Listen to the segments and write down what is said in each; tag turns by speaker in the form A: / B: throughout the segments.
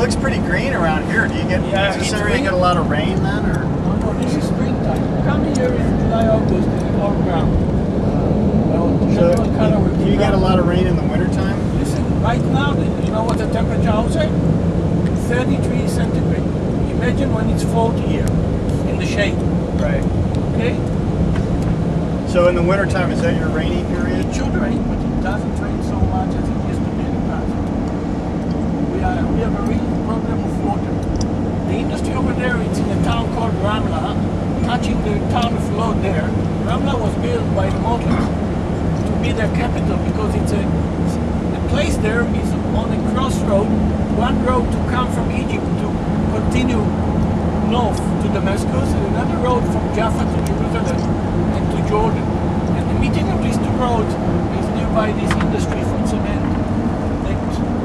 A: looks pretty green around here. Do you get
B: Yeah,
A: does this
B: it's
A: area
B: green.
A: get a lot of rain then, or?
B: No, this is springtime. Come here in July, August, it's all ground.
A: So, do you get a lot of rain in the wintertime?
B: Listen, right now, you know what the temperature outside? 33 centigrade. Imagine when it's 40 here, in the shade.
A: Right.
B: Okay?
A: So in the wintertime, is that your rainy period?
B: It should rain, but it doesn't rain so much as it used to be in the past. We have a real problem of water. The industry over there, it's in a town called Ramla, touching the town of Lod there. Ramla was built by the Muslims to be their capital because it's the place there is on a crossroad, one road to come from Egypt to continue north to Damascus, and another road from Jaffa to Jerusalem and to Jordan. And the meeting of these two roads is nearby this industry for cement.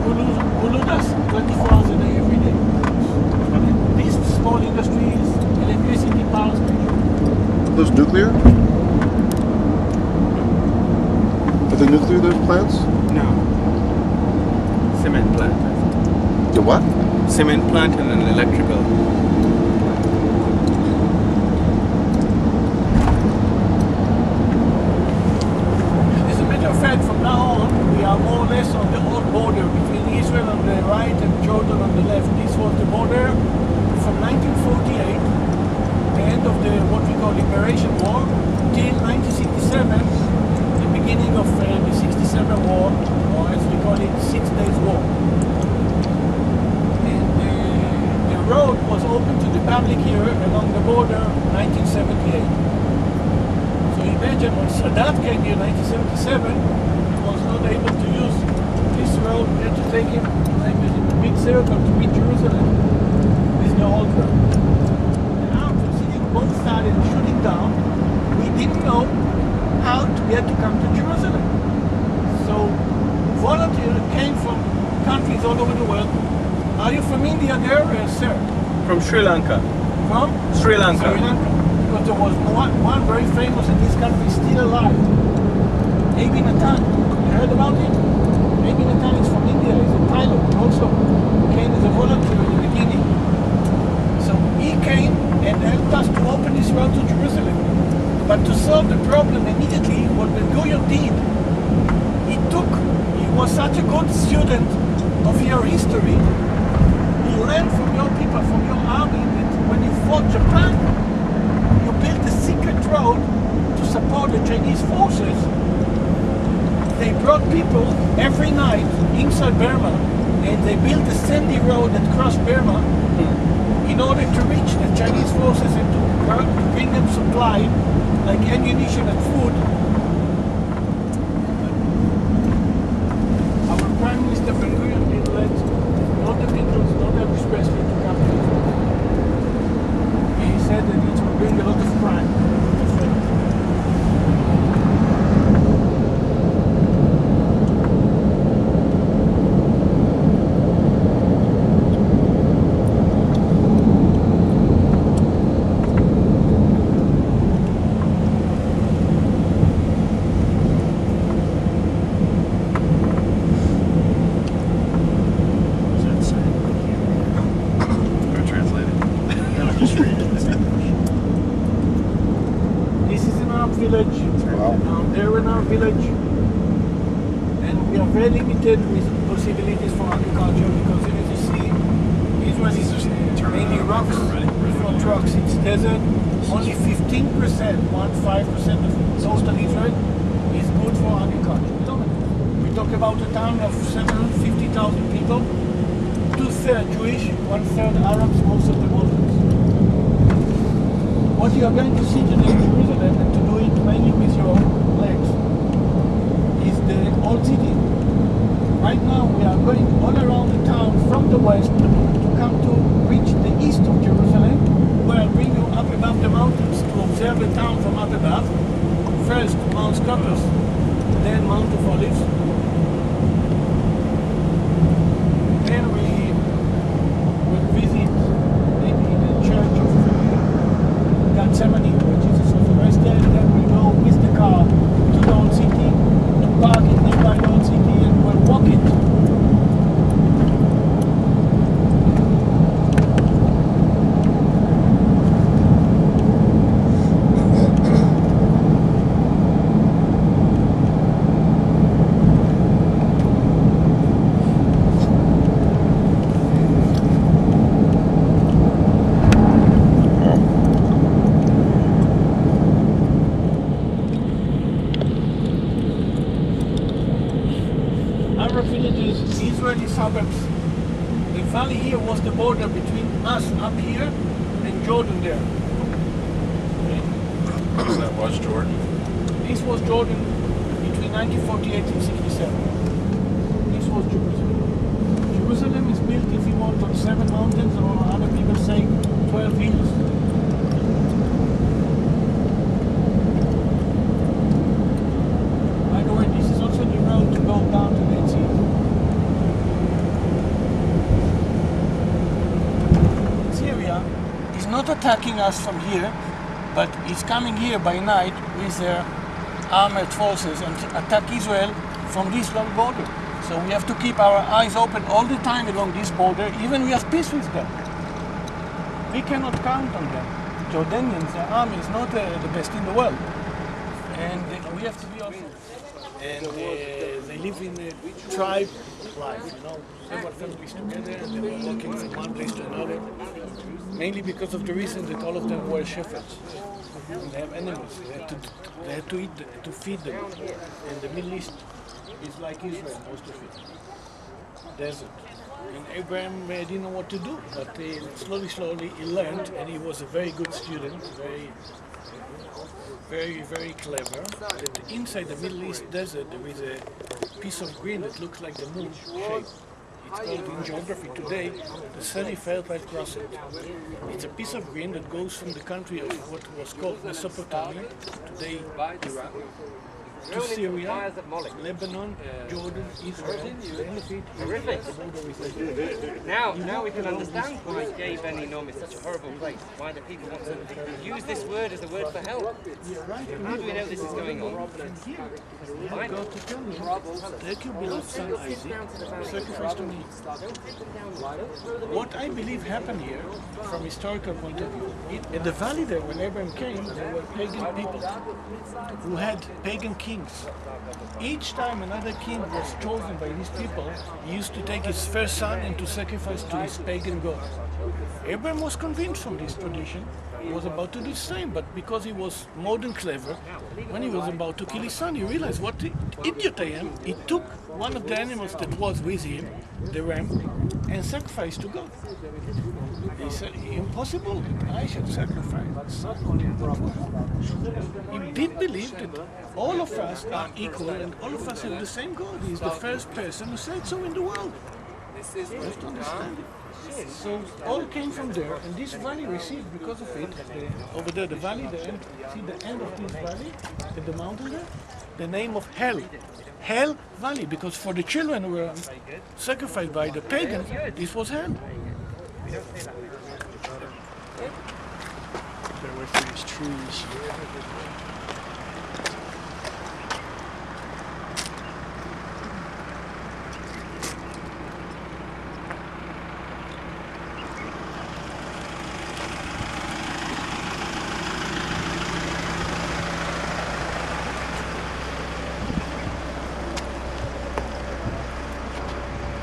B: Who lose us 24 hours a day every day. And this small industry is electricity power station.
C: Those nuclear? Are they nuclear, those plants?
D: No. Cement plant.
C: The what?
D: Cement plant and an electrical.
B: As a matter of fact, from now on, we are more or less on the old border between Israel on the right and Jordan on the left. This was the border from 1948, the end of the what we call Liberation War, till 1967, the beginning of the 67 War, or as we call it, 6 Days War. And the road was open to the public here along the border 1978. So imagine when Sadat came here in 1977, he was not able to use this road. We had to take him like in a big circle to meet Jerusalem with the old road. And after sitting both sides and shooting down, we didn't know how to get to come to Jerusalem. So volunteers came from countries all over the world. Are you from India there, sir?
D: From Sri Lanka.
B: From?
D: Sri Lanka.
B: Sri Lanka. Because there was one very famous in this country still alive. Abi Natan. You heard about him? Abi Natan is from India. He's a pilot also. Came as a volunteer in the beginning. So he came and helped us to open this road to Jerusalem. But to solve the problem immediately, what Ben Gurion did, he was such a good student of your history. He learned from your people, from your army, that when you fought Japan, you built a secret road to support the Chinese forces. They brought people every night inside Burma, and they built a sandy road that crossed Burma in order to reach the Chinese forces and to bring them supply, like ammunition and food. Our Prime Minister Ben Gurion did let not the Beatles, not Elvis Presley to come to Israel. He said that it would bring a lot of crime. Village,
C: Wow.
B: they're in our village, and we are very limited with possibilities for agriculture because as you see, Israel is mainly rocks for trucks. It's desert. Only 15%, 15% of total Israel is good for agriculture. We talk about a town of 750,000 people, 2/3 Jewish, 1/3 Arabs, most of the Muslims. What you are going to see today in Jerusalem, and to do it mainly with your legs, is the old city. Right now we are going all around the town from the west to come to reach the east of Jerusalem, where I'll bring you up above the mountains to observe the town from up above. First Mount Scopus, then Mount of Olives. Then we will visit maybe the church of Gethsemane, where Jesus was arrested, and then we go with the car to the old city, to park it nearby the old city, and we'll walk it. Arab villages, Israeli suburbs. The valley here was the border between us up here and Jordan there.
E: That was Jordan.
B: This was Jordan between 1948 and 67. This was Jerusalem. Jerusalem is built, if you want, on 7 mountains, or other people say 12 hills. By the way, this is also the road to go down to the sea. Syria is not attacking us from here, but it's coming here by night with their armored forces and attack Israel from this long border. So we have to keep our eyes open all the time along this border, even we have peace with them. We cannot count on them. Jordanians, their army is not the best in the world. And we have to be also. And they live in a tribe life, you know, several families together, and they were walking from one place to another, mainly because of the reason that all of them were shepherds. And they have animals, they had to eat, to feed them. And the Middle East is like Israel, most of it, desert. And Abraham didn't know what to do, but slowly he learned, and he was a very good student, very clever. That inside the Middle East desert there is a piece of green that looks like the moon shape. It's called in geography today the semi-fertile crescent. It's a piece of green that goes from the country of what was called Mesopotamia, today Iraq, to Syria, Lebanon, Jordan, Israel.
F: Horrific. Now we can understand why gay Benny is such a horrible place. Why the people want to use this word as a word for hell. How do we know this is going on?
B: I got to tell you, take your beloved son Isaac, sacrifice to me. What I believe happened here, from historical point of view, in the valley there, when Abraham came, there were pagan people who had pagan kings. Each time another king was chosen by these people, he used to take his first son and to sacrifice to his pagan god. Abraham was convinced from this tradition. He was about to do the same, but because he was more than clever, when he was about to kill his son, he realized what idiot I am. He took one of the animals that was with him, the ram, and sacrificed to God. He said, impossible, I should sacrifice. He did believe that all of us are equal and all of us have the same God. He is the first person who said so in the world. You have to understand it. So all came from there, and this valley received, because of it, over there, the valley, the end, see the end of this valley, at the mountain there, the name of Hell. Hell Valley, because for the children who were sacrificed by the pagans, this was hell.
A: Stay away from these trees.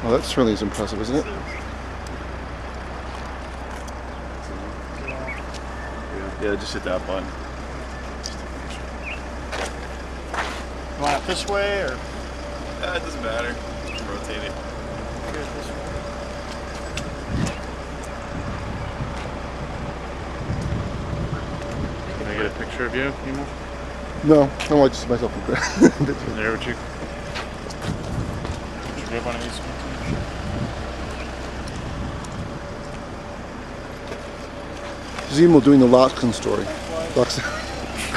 C: Well, that certainly is impressive, isn't it?
E: Yeah, just hit that button.
A: You want it this way or?
E: It doesn't matter. Just rotate it.
A: Here's this way.
E: Can I get a picture of you, Emo?
C: No, I don't like to see myself in
E: There with you. Should we have one of these?
C: Zemo doing the Loxton story. Loxton.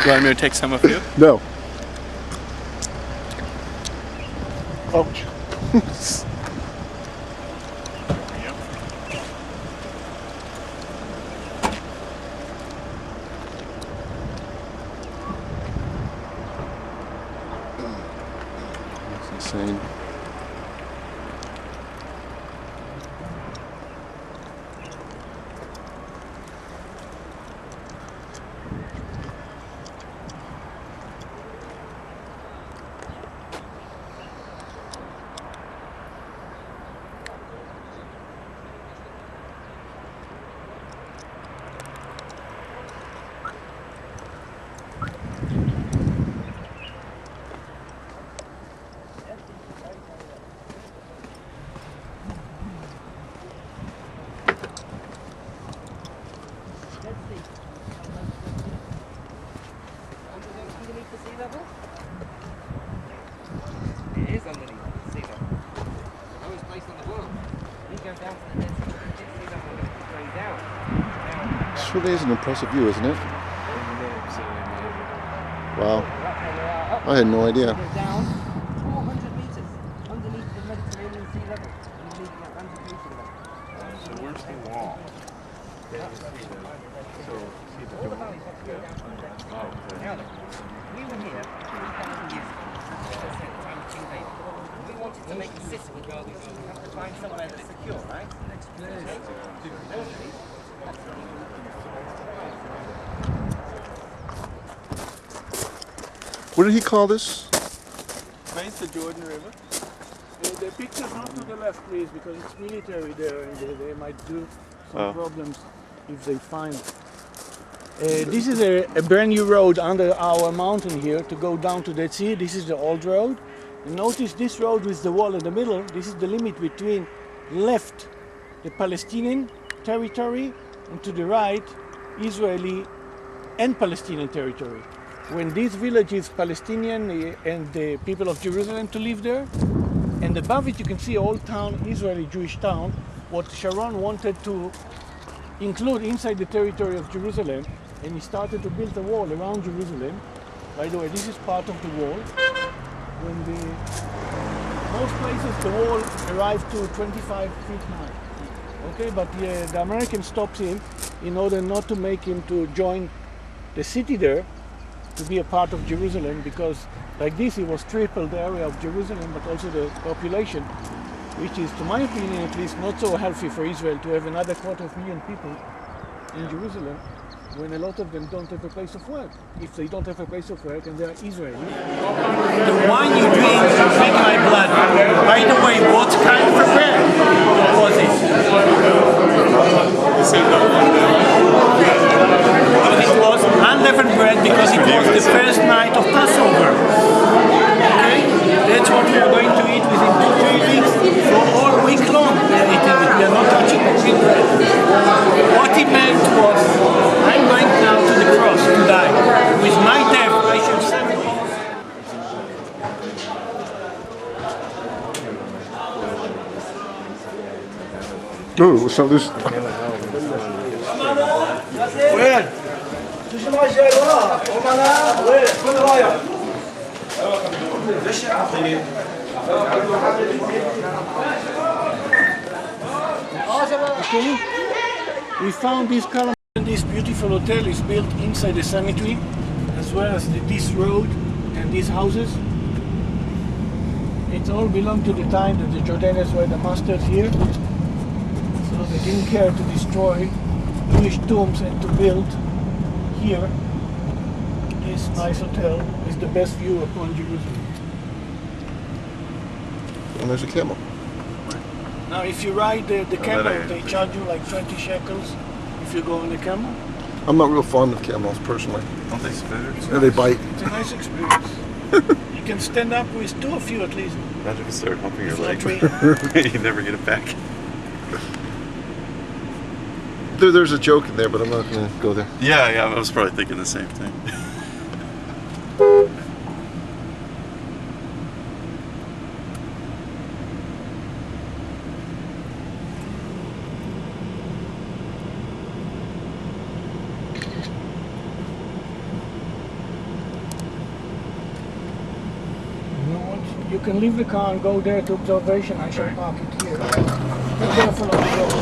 D: You want me to take some of you?
C: No.
A: Ouch.
C: That's insane.
F: It is underneath sea level. The lowest place in the world. We go down to the Dead Sea, sea level going down. Now,
C: This really is an impressive view, isn't it? Wow. I had no idea.
F: we're down 400 meters underneath the Mediterranean sea level, underneath the Atlantic Ocean level.
E: So where's the wall?
F: All the valleys have to go down to the Dead Sea. Now then, we were here 3,000 years ago, let's say at the time of King David. And we wanted to make a city where we have to find somewhere that's secure, right?
C: What did he call this?
B: It's the Jordan River. The picture not to the left, please, because it's military there, and they might do some problems if they find. This is a brand new road under our mountain here to go down to Dead Sea. This is the old road. And notice this road with the wall in the middle. This is the limit between left the Palestinian territory and to the right Israeli and Palestinian territory. When this village is Palestinian and the people of Jerusalem to live there, and above it you can see old town, Israeli Jewish town, what Sharon wanted to include inside the territory of Jerusalem, and he started to build a wall around Jerusalem. By the way, this is part of the wall. When most places the wall arrived to 25 feet high. Okay, but the American stopped him in order not to make him to join the city there, to be a part of Jerusalem, because like this it was triple the area of Jerusalem, but also the population, which is, to my opinion at least, not so healthy for Israel to have another 250,000 people in Jerusalem when a lot of them don't have a place of work. If they don't have a place of work and they are Israeli. The wine you drink make my blood. By the way, what kind of bread was it? It was unleavened bread because it was the first night of Passover. Okay? That's what we are going to eat within 2-3 weeks. For all week long we are eating it. We are not touching the wheat bread. What he meant was, I'm going now to the cross to die. With my death I shall save it.
C: Oh, what's not this?
B: Okay. We found this column. This beautiful hotel is built inside the cemetery, as well as this road and these houses. It all belonged to the time that the Jordanians were the masters here. So they didn't care to destroy Jewish tombs and to build here this nice hotel with the best view upon Jerusalem.
C: And there's a camel.
B: Now if you ride the camel, they charge you like 20 shekels if you go on the camel.
C: I'm not real fond of camels personally.
E: Don't they spitter?
C: Yeah, they bite.
B: It's a nice experience. You can stand up with 2 of you at least.
E: Imagine if you start humping your
B: It's
E: leg.
B: not
E: You never get it back.
C: There's a joke in there, but I'm not going to go there.
E: Yeah, I was probably thinking the same thing.
B: You can leave the car and go there to observation. I shall park it here. Be careful on the road.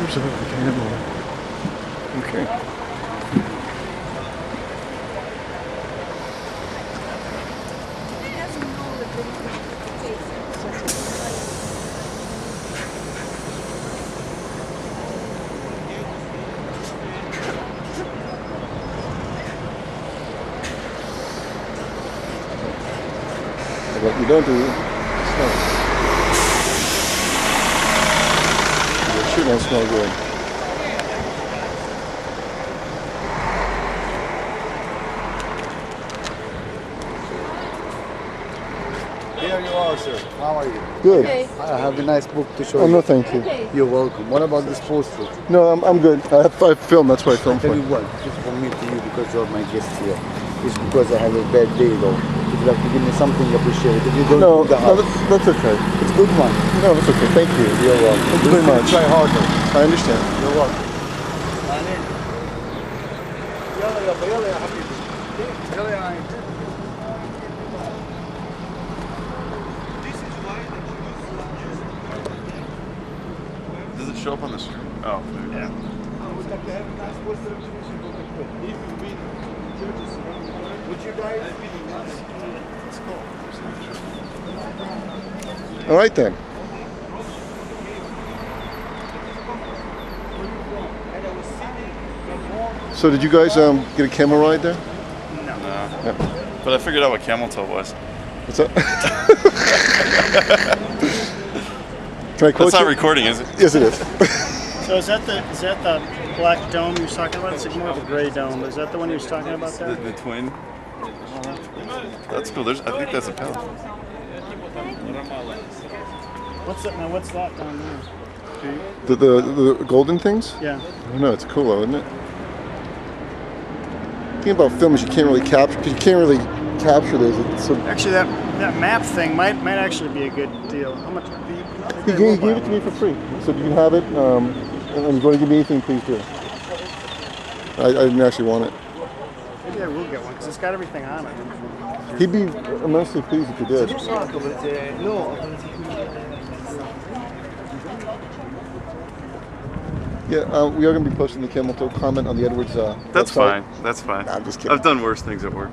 C: There's a camel. Okay. What you don't do, smell. It sure don't smell good.
A: Here you are, sir. How are you?
C: Good.
G: Okay.
A: I have a nice book to show
C: Oh,
A: you.
C: no, thank you.
G: Okay.
A: You're welcome. What about this poster?
C: No, I'm good. I filmed, that's why I filmed
A: Tell
C: for
A: you
C: you.
A: what, it's from me to you because you're my guest here. It's because I have a bad day though. If you like to give me something, appreciate it. If you don't
C: No,
A: do the
C: no,
A: house,
C: that's okay.
A: it's a good one.
C: No, that's okay. Thank you.
A: You're welcome.
C: Thank you very much.
A: Try harder.
C: I understand.
A: You're welcome. يلا يابا يلا يا حبيبي يلا يا عين.
E: Does it show up on the screen? Oh, yeah.
A: Would you guys?
C: All right then. So did you guys get a camel ride there?
E: No. But I figured out what camel toe was.
C: What's that? Can I quote
E: That's not
C: you?
E: recording, is it?
C: Yes, it is.
A: So is that the black dome you was talking about? It's more of a gray dome. Is that the one you was talking about there?
E: The twin. That's cool. I think that's a pedal.
A: What's that? Now what's that down there?
C: The golden things?
A: Yeah.
C: I don't know. It's cool, though, isn't it? The thing about film is you can't really capture because you can't really capture this. It's so,
A: Actually, that map thing might actually be a good deal. How much?
C: he gave it to me for free, so you can have it. And if you want to give me anything, please do. I didn't actually want it.
A: Maybe I will get one because it's got everything on it.
C: He'd be immensely pleased if you did. Yeah, we are going to be posting the camel toe comment on the Edwards.
E: That's
C: website.
E: fine. That's fine.
C: Nah, I'm just kidding.
E: I've done worse things at work.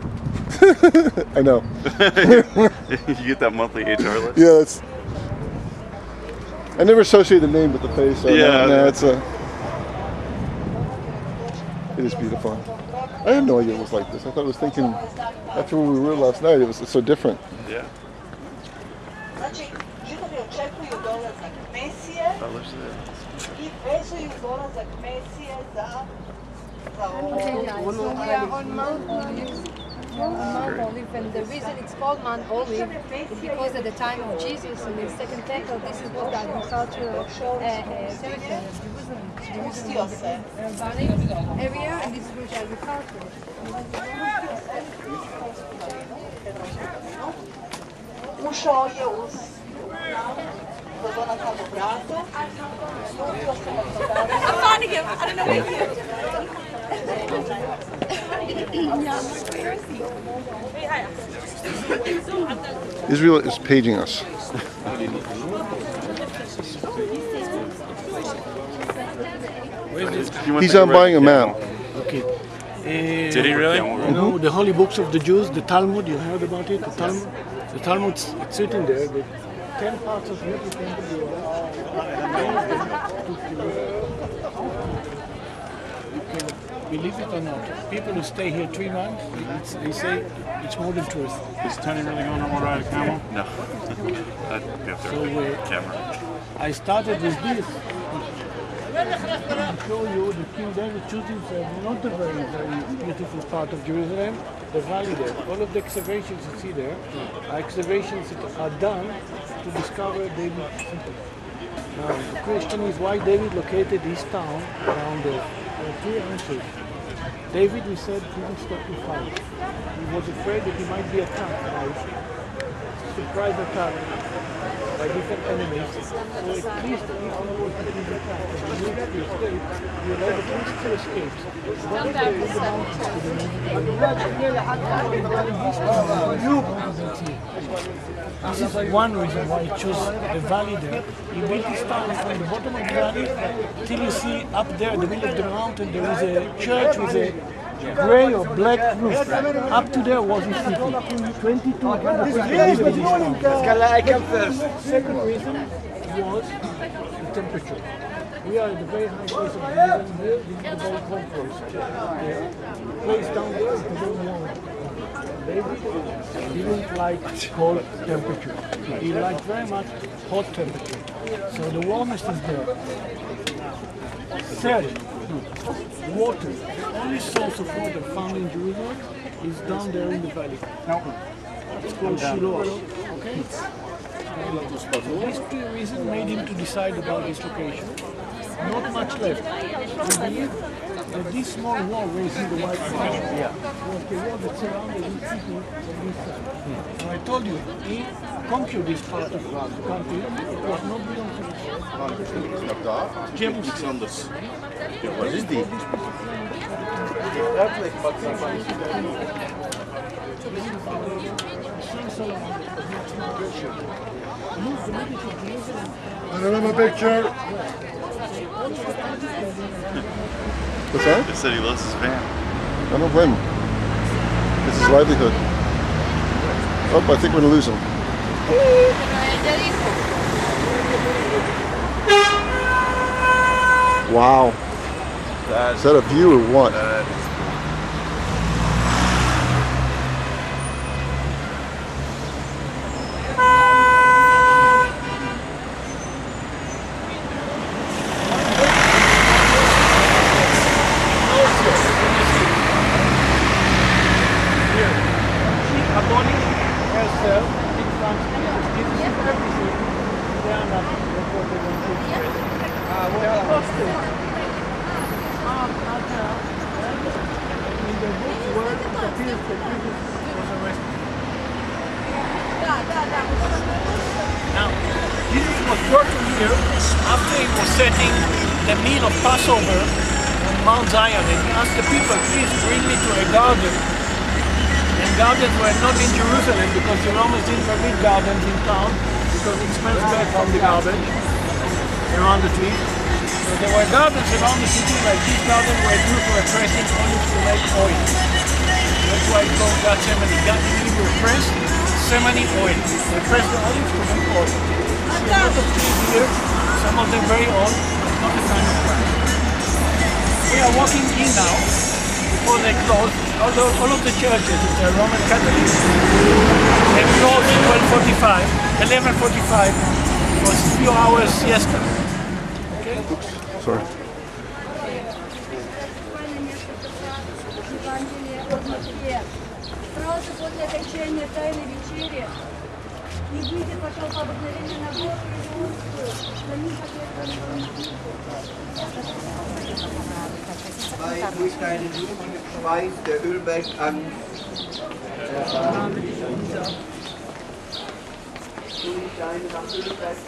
C: I know.
E: You get that monthly HR list?
C: Yeah, it's. I never associate the name with the face. So
E: Yeah.
C: no, it's a. It is beautiful. I had no idea it was like this. I thought I was thinking after when we were last night, it was so different.
E: Yeah.
G: Znači, židovi očekuju dolazak Mesije
E: That looks it.
G: i vezuju dolazak Mesije za ovo.
H: So we are on Mount Olive, and the reason it's called Mount Olive is because at the time of Jesus in the second temple, this is what the agricultural territory of Jerusalem area, and this is which agriculture.
G: Ušao je uz Dodona tamo vrata, stupio se na to vrata.
H: I'm finding him. I don't know where he is.
C: Israel is paging us. He's buying a map.
B: Okay.
E: Did he really?
B: You know, the holy books of the Jews, the Talmud, you heard about it? The Talmud? The Talmud's it's sitting there. The 10 parts of everything. You can believe it or not. People who stay here 3 months, they say it's more than tourists.
A: Is Tony really going to ride a camel?
E: No. I'd get
B: So,
E: their camera.
B: I started with this. To show you the King David choosing not a very, very beautiful part of Jerusalem, the valley there. All of the excavations you see there are excavations that are done to discover David's city. Now, the question is why David located his town around there. There are 2 answers. David, we said, didn't stop to fight. He was afraid that he might be attacked by surprise attack. by different enemies. So at least if you were to be attacked and you have to escape, you have at least two escapes. One is the mountains to the This is one reason why I chose the valley there. He built his town from the bottom of the valley till you see up there in the middle of the mountain there is a church with a gray or black roof. Up to there was his city. 2,200 people live in this town.
F: I come first.
B: Second reason was the temperature. We are at the very high place of the mountain here. This is the very cold place. The place down there is the very warm. David didn't like cold temperature. He liked very much hot temperature. So the warmest is there. Third, water. The only source of water found in Jerusalem is down there in the valley. It's called Shiloh. Okay? These two reasons made him to decide about this location. Not much left. We believe that this small wall raising the White House was the wall that surrounded his city on this side. And I told you, he conquered this part of the country. It was not belong to him.
E: Iets anders. Wat is die?
C: Another picture. What's that?
E: They said he lost his van.
C: I don't blame him. It's his livelihood. Oh, I think we're gonna lose him. Wow. Is that a view or what?
B: Now, Jesus was working here after he was setting the meal of Passover on Mount Zion, and he asked the people, please bring me to a garden. And gardens were not in Jerusalem because the Romans didn't permit gardens in town because it smells bad from the garbage around the trees. So there were gardens around the city, like this garden where Jews were pressing olives to make oil. That's why it's called Gethsemane. God in Hebrew pressed Gethsemane oil. They press the olives to make oil. See a lot of trees here, some of them very old, but not the kind of grass. We are walking in now, before they close. All of the churches, if they're Roman Catholics, they close at 11:45 for a few hours siesta. Okay?
C: Sorry.
G: Сразу после окончания Тайной вечери и выйдя пошел по обыкновению на гору Иудейскую, за ним последовали
I: Zwei Ölsteine schweißt der Ölberg an. Ölsteine am Ölberg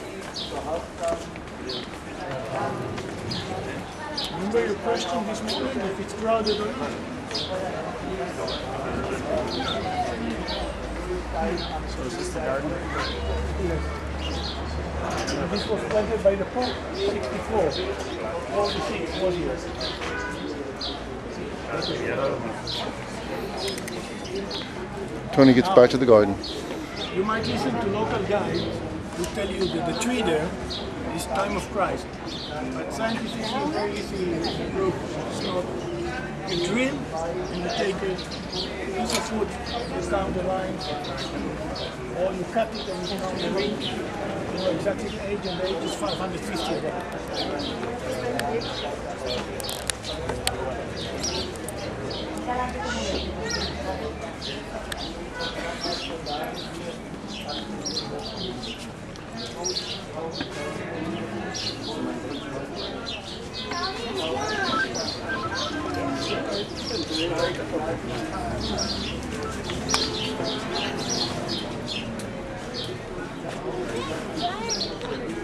B: Remember your question this morning, if it's crowded or not?
D: So is this the garden?
B: Yes. This was planted by the Pope, 64. 46 was here.
C: Tony gets back to the garden.
B: You might listen to local guides who tell you that the tree there is time of Christ. But scientifically, it's very easy to prove it's not. You drill and you take a piece of wood, you count the lines, or you cut it and you count the ring. You know exactly the age, and the age is 550 of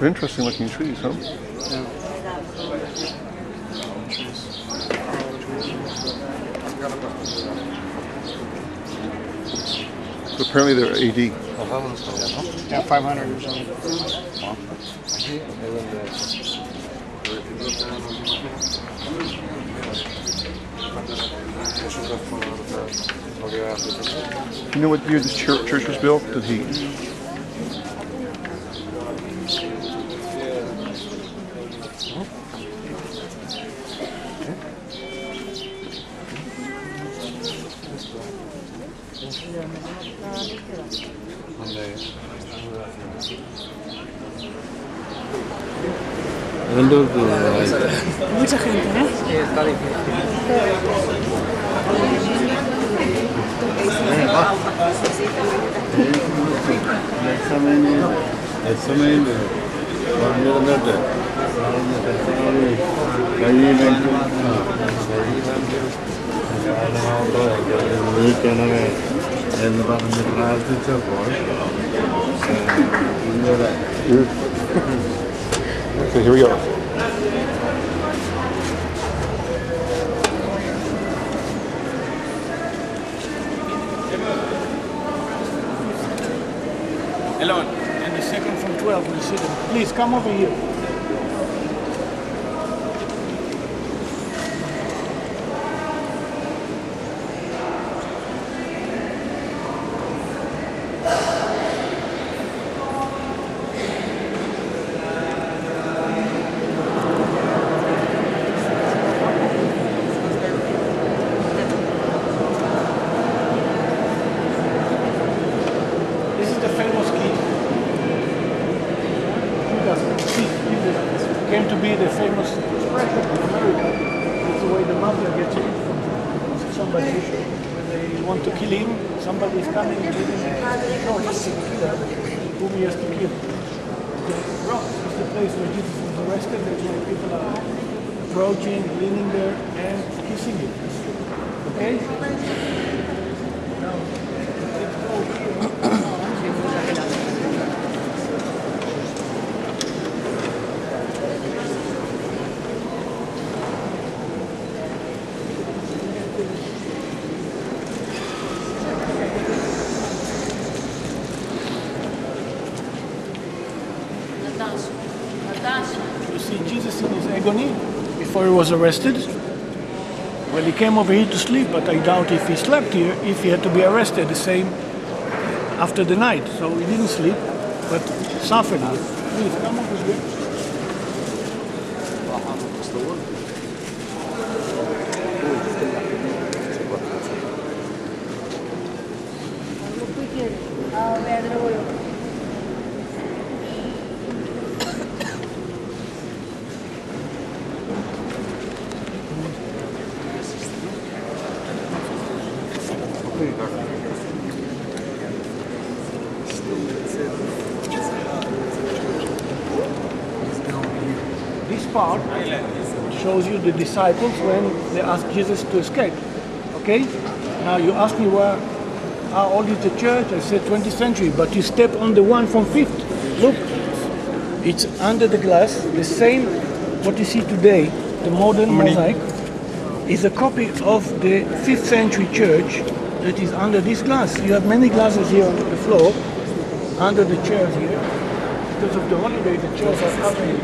C: They're interesting looking trees, huh? So apparently they're AD.
D: Yeah, 500 or something.
C: You know what year this church was built? Did he?
B: Mucha gente, ¿no?
F: Sí, está difícil.
C: Okay, here we go.
B: Alone. And the second from 12 will sit them. Please come over here. This is the famous key. Came to be the famous expression in America. It's the way the mafia gets in. Somebody, when they want to kill him, somebody is coming and giving him. No, he's the killer whom he has to kill. The rock is the place where Jesus was arrested. That's why people are approaching, leaning there, and kissing him. Okay? Now, let's go here. You see Jesus in his agony before he was arrested. Well, he came over here to sleep, but I doubt if he slept here, if he had to be arrested the same after the night. So he didn't sleep, but suffered here. Please come over here. This part shows you the disciples when they asked Jesus to escape. Okay? Now you ask me how old is the church? I said 20th century, but you step on the one from 5th. Look, it's under the glass, the same what you see today, the modern mosaic, is a copy of the 5th century church that is under this glass. You have many glasses here on the floor, under the chairs here. Because of the holiday, the chairs are covered.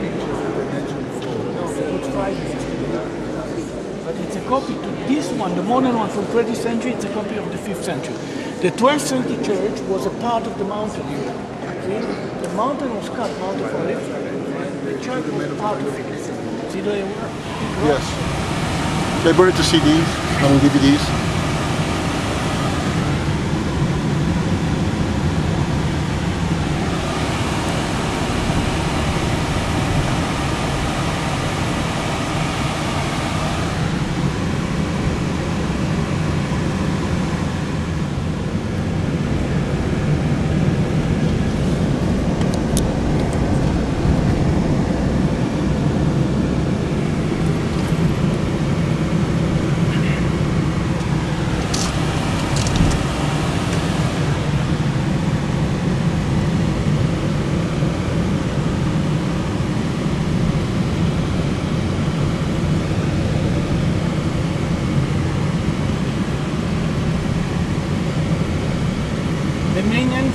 B: But it's a copy to this one, the modern one from 20th century, it's a copy of the 5th century. The 12th century church was a part of the mountain. See? The mountain was cut, Mount of Olives, and the church was part of it. See the work?
C: Yes. Should I burn it to CDs? On DVDs?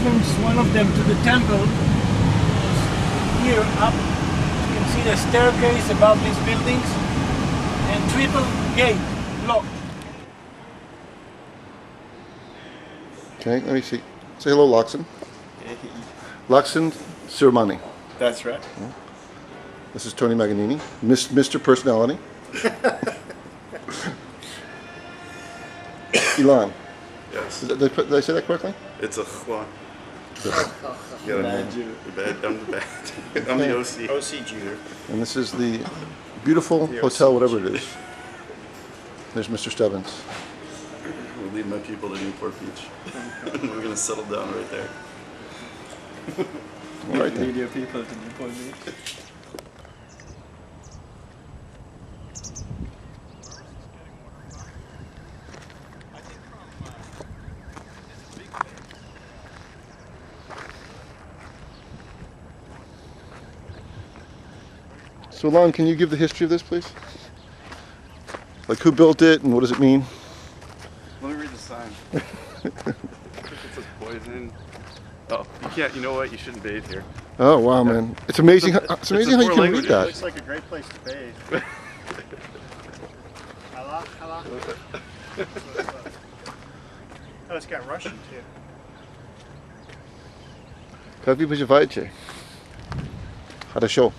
B: entrance, one of them to the temple, is here up. You can see the staircase above these buildings, and triple gate locked.
C: Okay, let me see. Say hello, Loxon. Loxon Sirmani.
E: That's right.
C: This is Tony Maganini, Mr. Personality. Elon.
E: Yes.
C: Did I say that correctly?
E: It's a Juan. Yeah, I'm the bad. I'm the OC.
D: OC Junior.
C: And this is the beautiful hotel, whatever it is. There's Mr. Stebbins.
E: We'll lead my people to Newport Beach. We're gonna settle down right there.
C: All right then.
D: Lead your people to Newport Beach.
C: So, Lon, can you give the history of this, please? Like, who built it and what does it mean?
E: Let me read the sign. It says poison. Oh, you can't. You know what? You shouldn't bathe here.
C: Oh, wow, man. It's amazing how, it's amazing how you can read that.
D: Looks like a great place to bathe. Hello. Oh, it's got Russian too.
C: Как вы поживаете? Хорошо.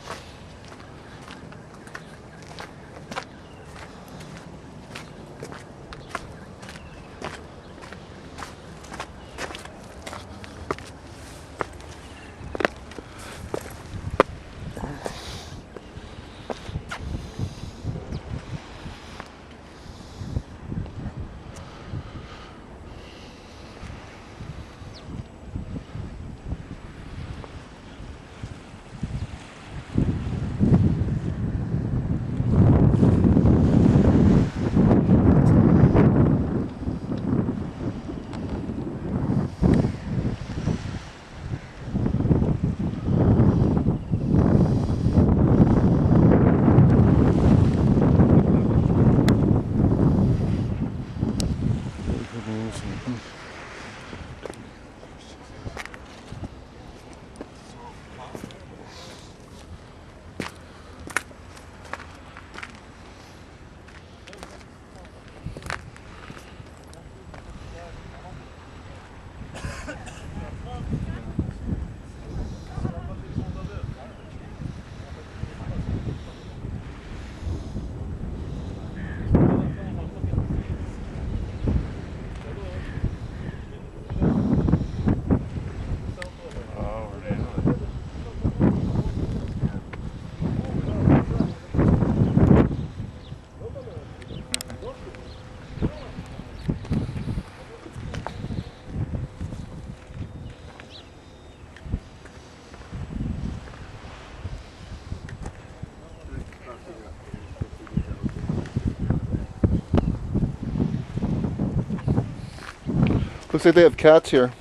C: Looks like they have cats here.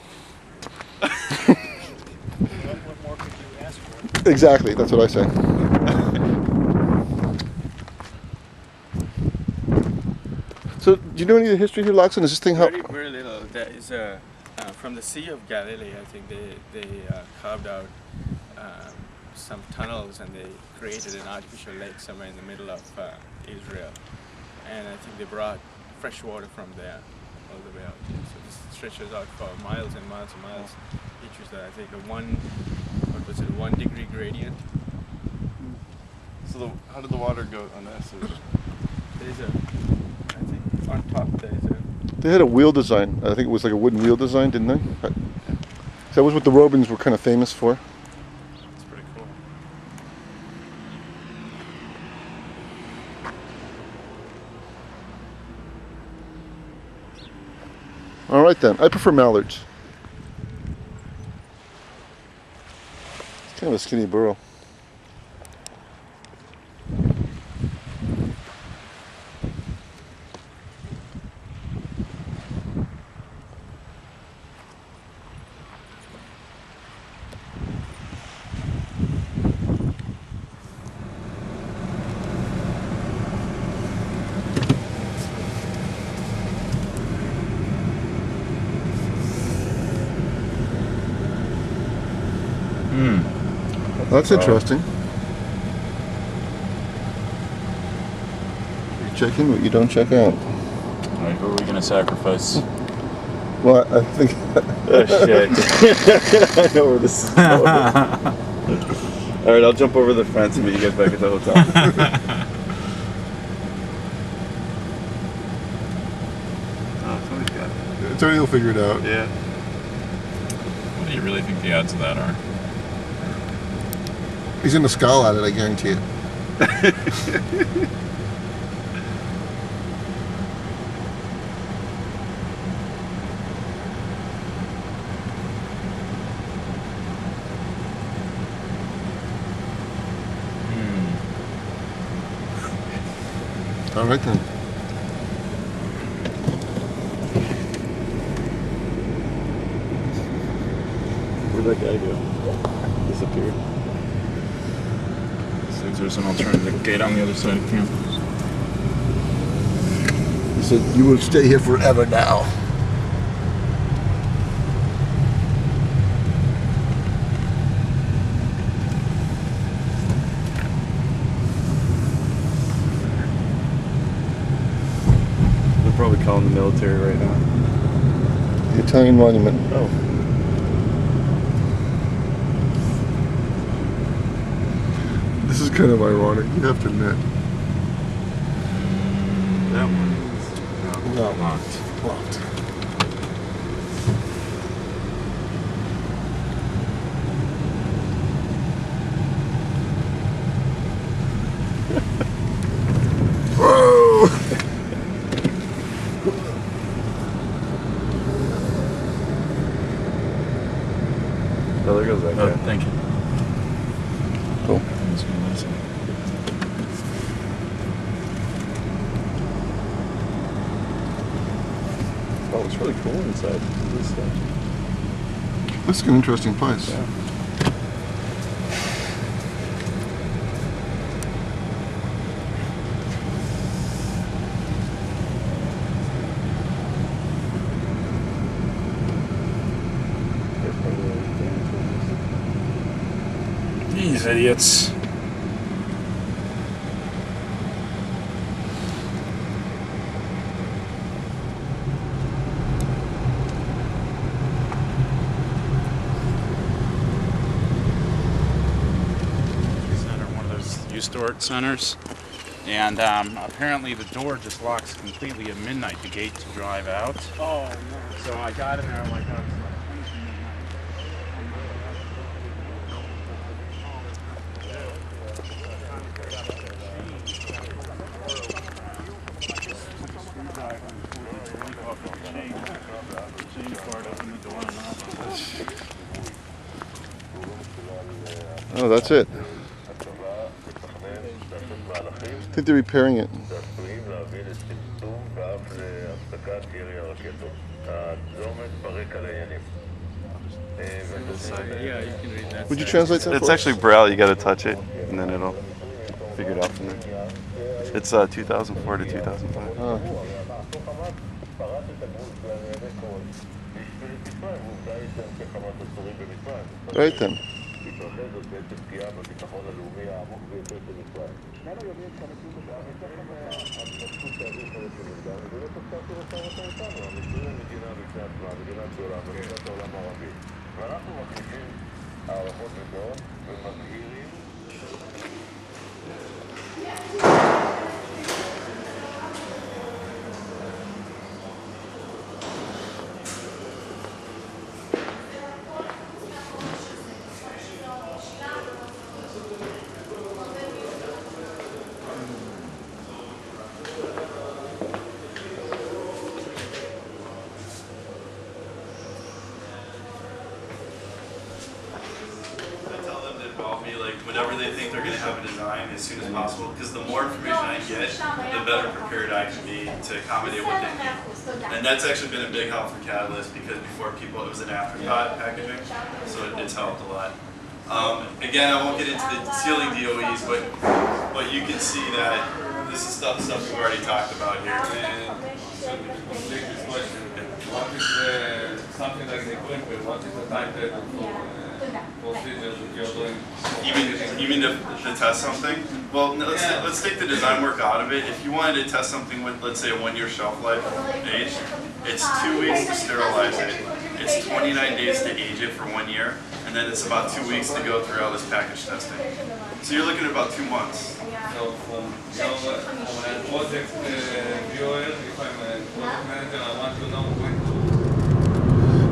D: What more could you ask for?
C: Exactly, that's what I say. So, do you know any of the history here, Loxon? Is this thing how?
J: Very little. There is from the Sea of Galilee. I think they carved out some tunnels and they created an artificial lake somewhere in the middle of Israel. And I think they brought fresh water from there all the way out. So this stretches out for miles and miles and miles. Each is I think a 1 degree gradient.
E: So how did the water go on this?
J: There is I think on top there is
C: They had a wheel design. I think it was like a wooden wheel design, didn't they? That was what the Robins were kind of famous for.
E: It's pretty cool.
C: All right then. I prefer mallards. It's kind of a skinny burrow. That's interesting. You check in, but you don't check out.
K: Alright, who are we going to sacrifice?
C: Well, I think...
E: Oh, shit. I know where this is going. Alright, I'll jump over the fence and meet you guys back at the hotel. Oh, somebody's got it.
C: Tony will figure it out.
E: Yeah.
K: What do you really think the odds of that are?
C: He's gonna scowl at it, I guarantee it. All right then.
E: Where'd that guy go? Disappeared.
K: See if there's an alternative gate on the other side of camp.
C: He said, "You will stay here forever now."
E: They're probably calling the military right now.
C: The Italian monument.
E: Oh.
C: This is kind of ironic, you have to admit.
E: That one.
C: No.
K: Locked.
C: Locked. Whoa!
E: Oh, there goes that guy.
K: Oh, thank you.
C: Cool.
E: Oh, it's really cool inside. This stuff.
C: This is an interesting place.
E: Yeah.
K: These idiots. One of those U-Store centers. And apparently the door just locks completely at midnight, the gate to drive out.
B: Oh, no.
K: So I got in there like I was
C: Oh, that's it. I think they're repairing it.
K: yeah, you can read that.
C: Would you translate that?
E: It's
C: for us?
E: actually Braille. You got to touch it, and then it'll figure it out from there. It's 2004 to 2005.
C: Oh. Right then.
E: Whenever they think they're going to have a design as soon as possible, because the more information I get, the better prepared I can be to accommodate what they need. And that's actually been a big help for Catalyst, because before people, it was an afterthought packaging, so it's helped a lot. Again, I won't get into the ceiling DOEs, but you can see that this is stuff we've already talked about here.
L: And so the biggest question, what is something like the equipment, what is the time table for
E: Even to test something? Well, no, let's take the design work out of it. If you wanted to test something with, let's say, a 1-year shelf life age, it's 2 weeks to sterilize it. It's 29 days to age it for 1 year, and then it's about 2 weeks to go through all this package testing. So you're looking at about 2 months.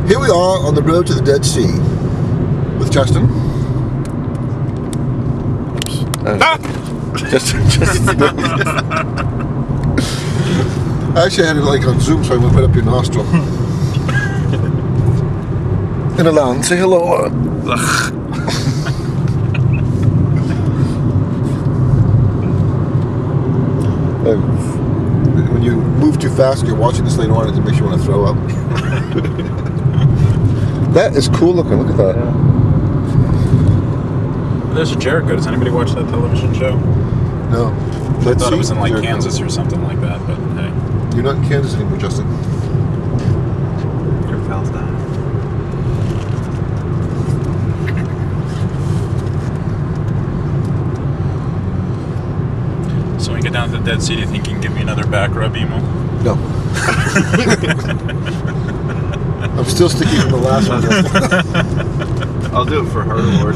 C: Here we are on the road to the Dead Sea with Justin. Just I actually had it like on Zoom, so I went right up your nostril. And Alan, say hello. When you move too fast, you're watching this later on, it makes you want to throw up. That is cool looking. Look at that.
K: Yeah. There's a Jericho. Does anybody watch that television show?
C: No.
K: I thought it was in like
C: Jericho.
K: Kansas or something like that, but hey.
C: You're not in Kansas anymore, Justin.
K: Your pal's dying. So when we get down to the Dead Sea, do you think you can give me another back rub, Emo?
C: No. I'm still sticking with the last one.
E: I'll do it for her, Lord.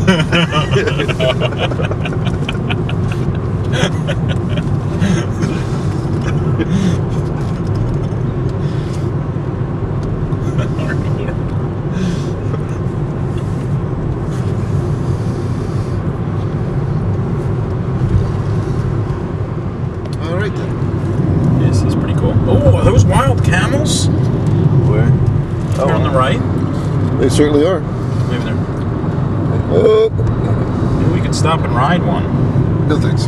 C: All right then.
K: This is pretty cool. Oh, are those wild camels?
E: Where?
K: Here on the right?
C: They certainly are.
K: Maybe they're...
C: Oh.
K: Maybe we could stop and ride one.
C: No thanks.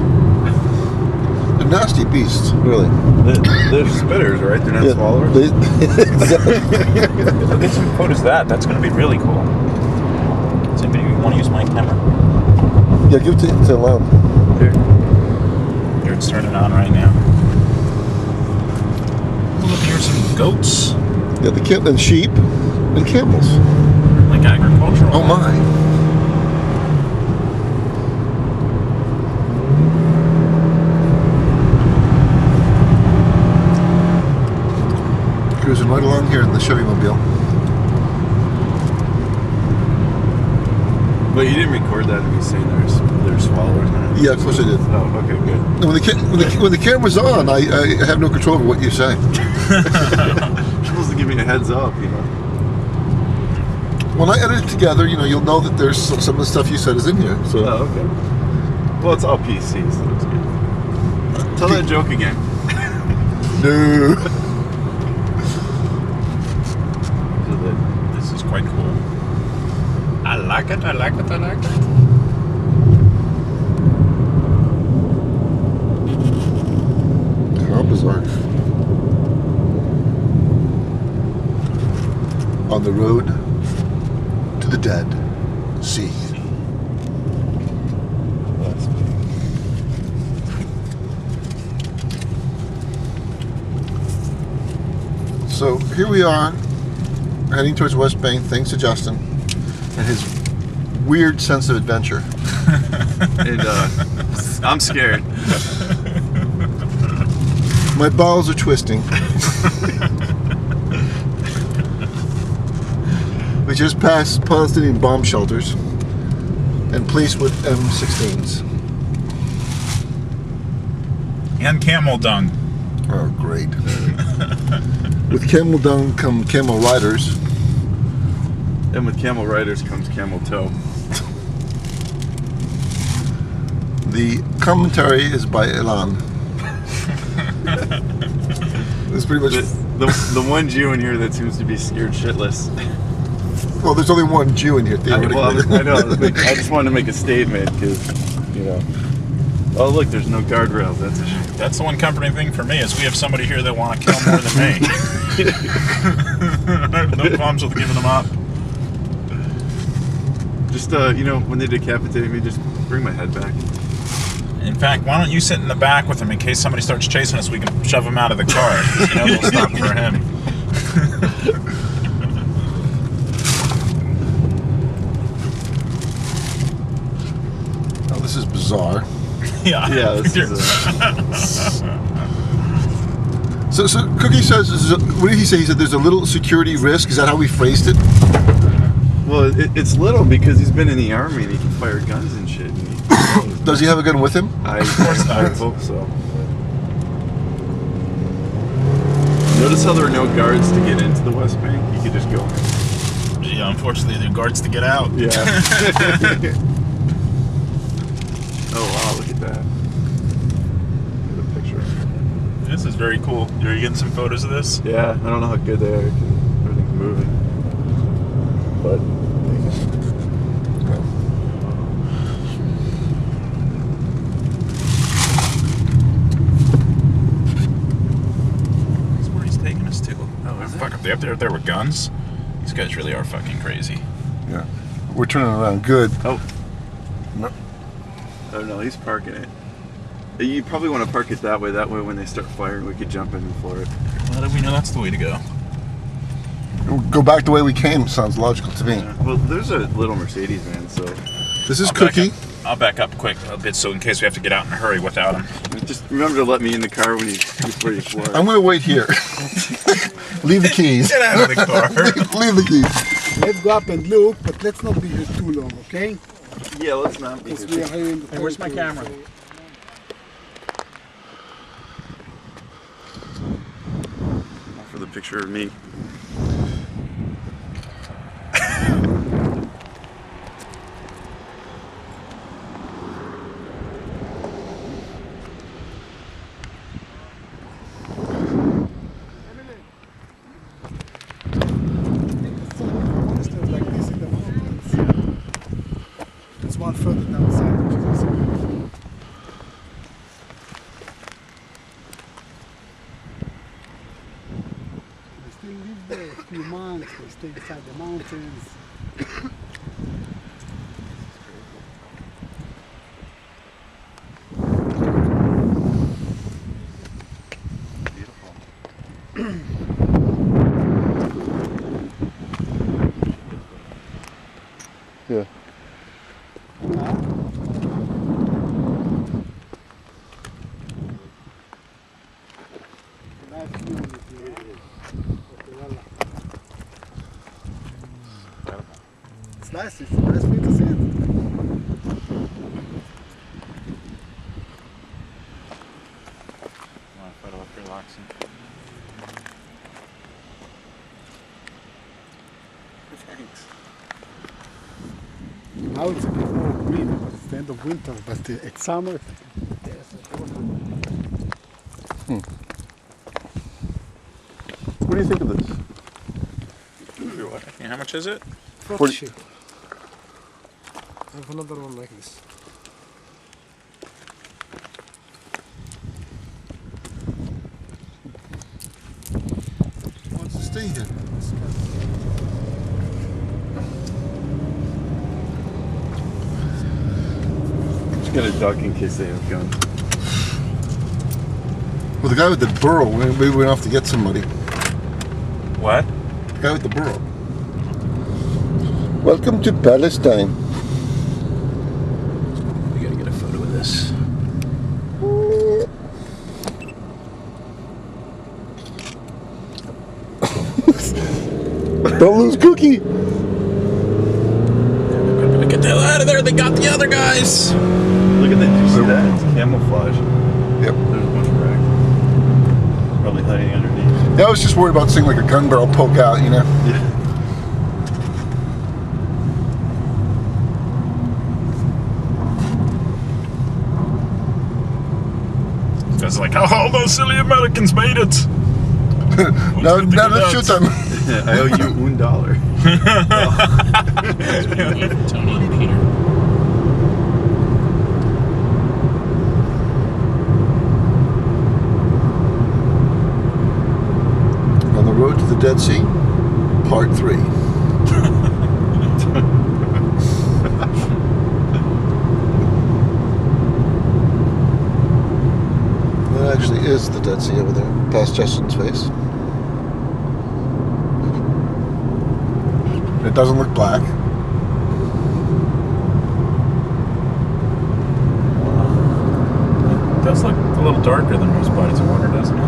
C: They're nasty beasts, really.
E: They're spitters, right? They're not swallowers?
K: Look at some photos of that. That's going to be really cool. Does anybody want to use my camera?
C: Yeah, give it to Alan.
K: Here. Here, it's turning on right now. Oh, look, here's some goats.
C: Yeah, and sheep and camels.
K: Like agricultural.
C: Oh my. Cruising right along here in the Chevy Mobile.
E: But you didn't record that of me saying they're swallowers.
C: Yeah, of course I did.
E: Oh, okay, good.
C: And when the camera's on, I have no control over what you say.
E: You're supposed to give me a heads up, you know.
C: When I edit it together, you'll know that there's some of the stuff you said is in here. So.
E: Oh, okay. Well, it's all PC, so that's good. Tell that joke again.
C: No.
K: This is quite cool. I like it, I like it, I like it.
C: How bizarre. On the road to the Dead Sea. So here we are, heading towards West Bank, thanks to Justin and his weird sense of adventure.
E: And I'm scared.
C: My bowels are twisting. We just passed Palestinian bomb shelters and police with M16s.
K: And camel dung.
C: Oh, great. With camel dung come camel riders.
E: And with camel riders comes camel toe.
C: The commentary is by Elan. It's pretty much
E: the one Jew in here that seems to be scared shitless.
C: Well, there's only one Jew in here, theoretically.
E: I know. I just wanted to make a statement because, oh look, there's no guardrails. That's a shame.
K: That's the one comforting thing for me is we have somebody here that want to kill more than me. I have no problems with giving them up.
E: Just when they decapitate me, just bring my head back.
K: In fact, why don't you sit in the back with him in case somebody starts chasing us? We can shove him out of the car. They'll stop for him.
C: This is bizarre.
K: Yeah.
M: Yeah, this is
C: So Cookie says, what did he say? He said there's a little security risk. Is that how we phrased it?
M: well, it's little because he's been in the army and he can fire guns and shit. And
C: Does he have a gun with him?
M: I hope so. Notice how there are no guards to get into the West Bank? You could just go in.
K: Yeah, unfortunately, there are guards to get out.
M: Yeah. Oh wow, look at that. Look at the picture.
K: This is very cool. Are you getting some photos of this?
M: Yeah, I don't know how good they are. Everything's moving. But
K: That's where he's taking us to. Oh, fuck, up there with guns? These guys really are fucking crazy.
C: Yeah. We're turning around. Good.
M: oh
C: No.
M: oh no, he's parking it. You probably want to park it that way. That way, when they start firing, we could jump in for it.
K: How do we know that's the way to go?
C: We'll go back the way we came. Sounds logical to me.
M: Yeah. Well, there's a little Mercedes van, so
C: This is
K: I'll back
C: Cookie.
K: I'll back up quick a bit so in case we have to get out in a hurry without him.
M: just remember to let me in the car when before you fly.
C: I'm going to wait here. Leave the keys.
K: Get out of the car.
C: Leave the keys.
N: Let's go up and look, but let's not be here too long, okay?
M: Yeah, let's not be.
N: Because we are here in the
D: Hey, where's my camera?
M: For the picture of me.
N: Monsters like this in the mountains. There's one further down the side, which is also beautiful. They still live there a few months, they stay inside the mountains.
C: Yeah.
N: It's nice, it's a nice way to see it.
K: Want a photo of relaxing?
N: Thanks. Now it's a bit more green, but it's the end of winter, but it's summer.
C: What do you think of this?
K: How much is it?
N: 40. I have another one like this.
C: He wants to stay here.
M: Just got a duck in case they have guns.
C: Well, the guy with the burro, we went off to get somebody.
K: What?
C: The guy with the burro. Welcome to Palestine.
K: We gotta get a photo of this.
C: Don't lose Cookie.
K: Get the hell out of there! They got the other guys.
M: Look at that! Did you see that? It's camouflage.
C: Yep.
M: There's a bunch of rags. Probably hiding underneath.
C: Yeah, I was just worried about seeing like a gun barrel poke out, you know.
M: Yeah.
K: It's like, oh, those silly Americans made it.
C: now let's shoot them.
M: I owe you $1.
K: Tony and Peter.
C: On the road to the Dead Sea, Part 3. That actually is the Dead Sea over there, past Justin's face. It doesn't look black.
K: does look a little darker than most bodies of water, doesn't it?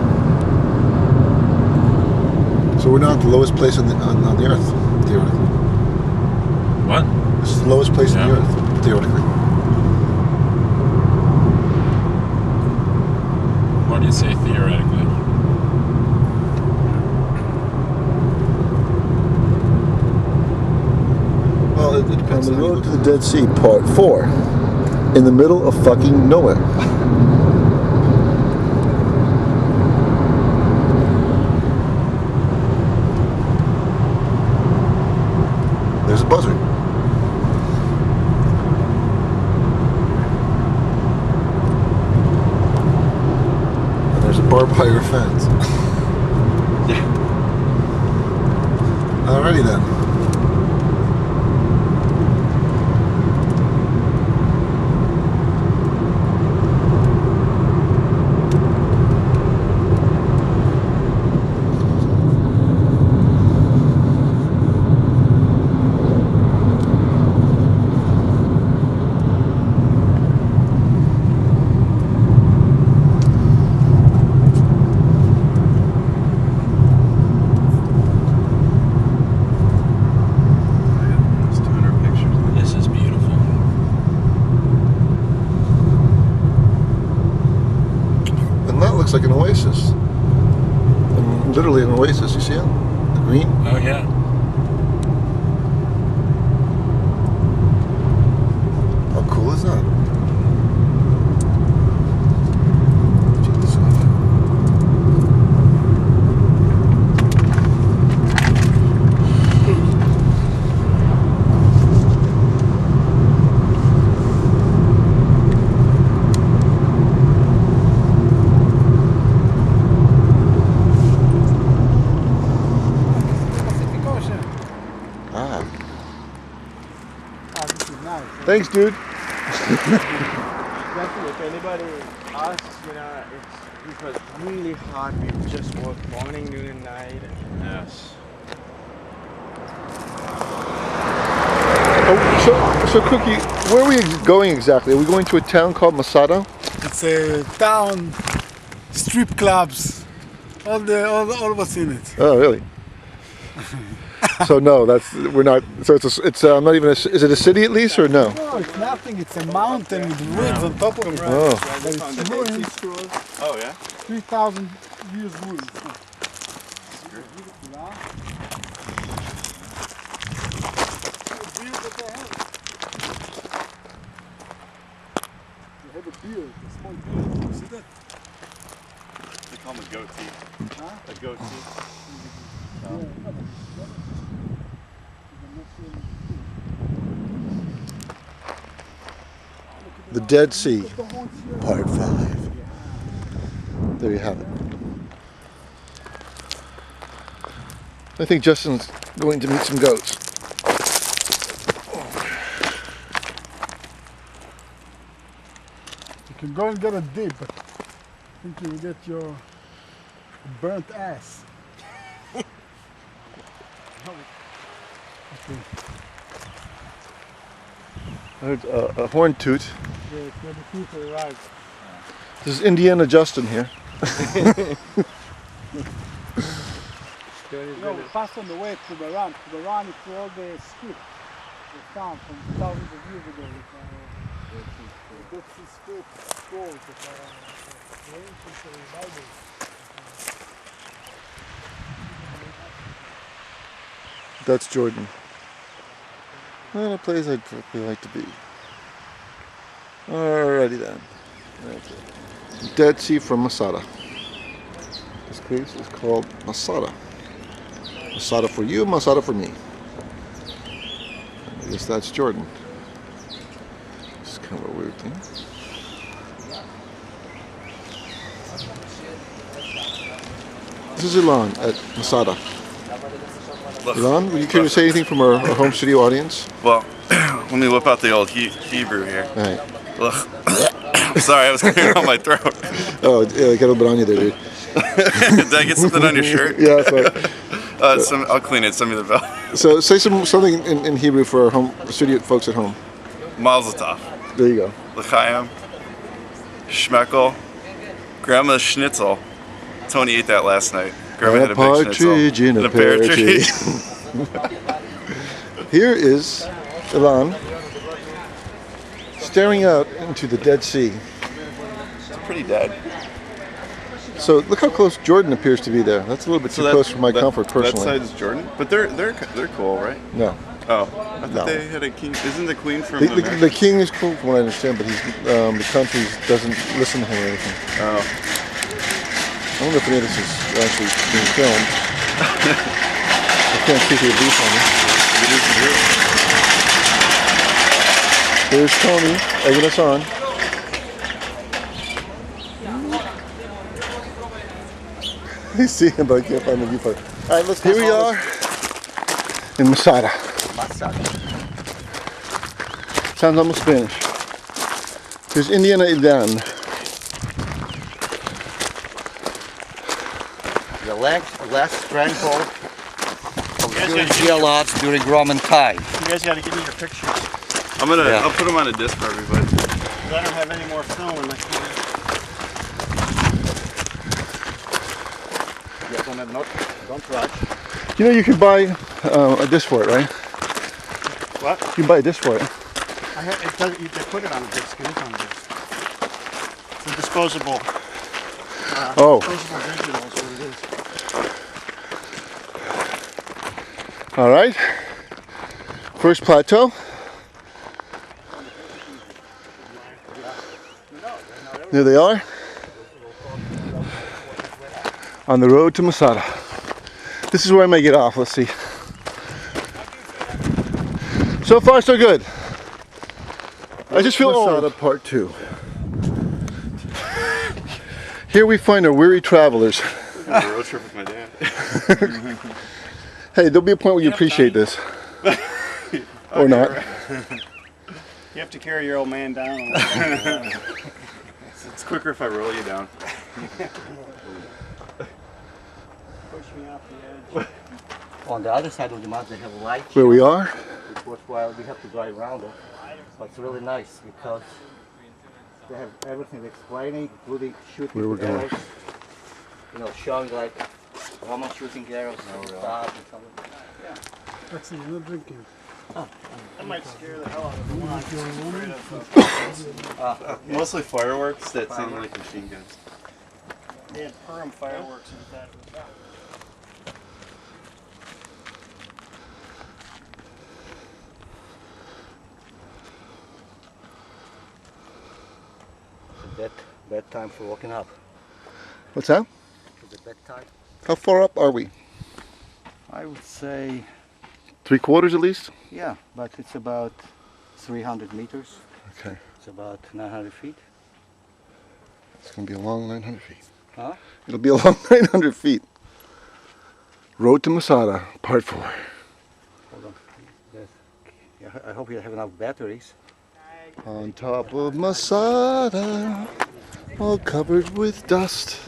C: So we're not at the lowest place on the Earth, theoretically.
K: What?
C: This is the lowest place on the Earth, theoretically.
K: What do you say theoretically?
C: Well, it depends
A: On the
C: on how you
A: road
C: look
A: to
C: at
A: the Dead Sea, part 4. In the middle of fucking nowhere.
C: There's a buzzard. And there's a barbed wire fence. Alrighty then.
K: This is beautiful.
C: And that looks like an oasis. And literally an oasis, you see it? The green?
K: Oh yeah.
C: How cool is that? Ah.
N: Ah, this is nice.
C: Thanks, dude.
J: Definitely, if anybody asks, you know, it was really hard. We just worked morning, noon, and night.
K: Yes.
C: Oh, so Cookie, where are we going exactly? Are we going to a town called Masada?
N: It's a town, strip clubs, all what's in it.
C: Oh, really? So no, we're not. So it's not even. Is it a city at least or no?
N: No, it's nothing. It's a mountain with woods on top of it.
C: Oh.
N: But it's ruins.
K: Oh yeah.
N: 3,000 years ruins. They have a beard, a small beard. You see that?
K: They call them a goatee.
N: Huh?
K: A goatee.
C: The Dead Sea, part 5. There you have it. I think Justin's going to meet some goats.
N: You can go and get a dip, but I think you will get your burnt ass. Okay.
C: I heard a horn toot.
N: Yeah, it's maybe people arrived.
C: This is Indiana Justin here.
N: No, we passed on the way to the run. To the run, it's all the script they found from thousands of years ago. That's the script scrolls of the ancient Bible.
C: That's Jordan. Not a place I'd probably like to be. Alrighty then. Okay. Dead Sea from Masada. This place is called Masada. Masada for you, Masada for me. I guess that's Jordan. It's kind of a weird thing. This is Ilan at Masada. Ilan, would you care to say anything from our home studio audience?
E: Well, let me whip out the old Hebrew here.
C: All right.
E: Ugh. Sorry, I was clearing out my throat.
C: Oh, yeah, I got a little bit on you there, dude.
E: Did I get something on your shirt?
C: Yeah, that's right.
E: I'll clean it. Send me the bill.
C: So say something in Hebrew for our home studio folks at home.
E: Mazel tov.
C: There you go.
E: L'chaim. Shmekel. Grandma's schnitzel. Tony ate that last night. Grandma had a big
C: partridge
E: schnitzel.
C: in a
E: pear
C: pear
E: tree.
C: Here is Ilan staring out into the Dead Sea.
E: It's pretty dead.
C: So look how close Jordan appears to be there. That's a little bit too close for my comfort personally.
E: That side is Jordan, but they're cool, right?
C: No.
E: Oh, I thought they had a king. Isn't the queen from
C: The king is cool from what I understand, but he's the country doesn't listen to him or anything.
E: Oh.
C: I wonder if any of this is actually being filmed. I can't see the beef on it. There's Tony egging us on. I see him, but I can't find the viewpoint. All right, here we are in Masada. Sounds almost Spanish. There's Indiana Idan.
A: The last stranglehold of Jewish jailouts during Roman time.
D: You guys got to give me your pictures.
E: I'll put them on a disc for everybody.
D: I don't have any more film in my camera.
A: Don't rush.
C: You know you can buy a disc for it, right?
D: What?
C: You can buy a disc for it.
D: They put it on a disc. It is on a disc. It's a disposable. Disposable digital is what it is.
C: All right. First plateau. There they are. On the road to Masada. This is where I may get off. Let's see. So far, so good. I just feel Masada Part 2. Here we find our weary travelers.
E: A road trip with my dad.
C: Hey, there'll be a point where you appreciate this. Or not.
D: You have to carry your old man down.
E: It's quicker if I roll you down.
D: Push me off the edge.
A: On the other side of the mountain, they have a light.
C: Where we are?
A: It's worthwhile. We have to drive around it. But it's really nice because they have everything explaining, including shooting
C: Where we're going.
A: arrows. You know, showing like Roman shooting arrows and stuff and something. Yeah.
N: Actually, you're not drinking.
D: Oh. That might scare the hell out of the one.
E: Mostly fireworks that sound like machine guns.
D: They had Purim fireworks in that.
A: Bad time for walking up.
C: What's that?
A: Is it bad time?
C: How far up are we?
A: I would say,
C: 3/4 at least?
A: yeah, but it's about 300 meters.
C: Okay.
A: It's about 900 feet.
C: It's going to be a long 900 feet.
A: Huh?
C: It'll be a long 900 feet. Road to Masada, Part 4.
A: Hold on. Yes. Yeah, I hope you have enough batteries.
C: On top of Masada, all covered with dust.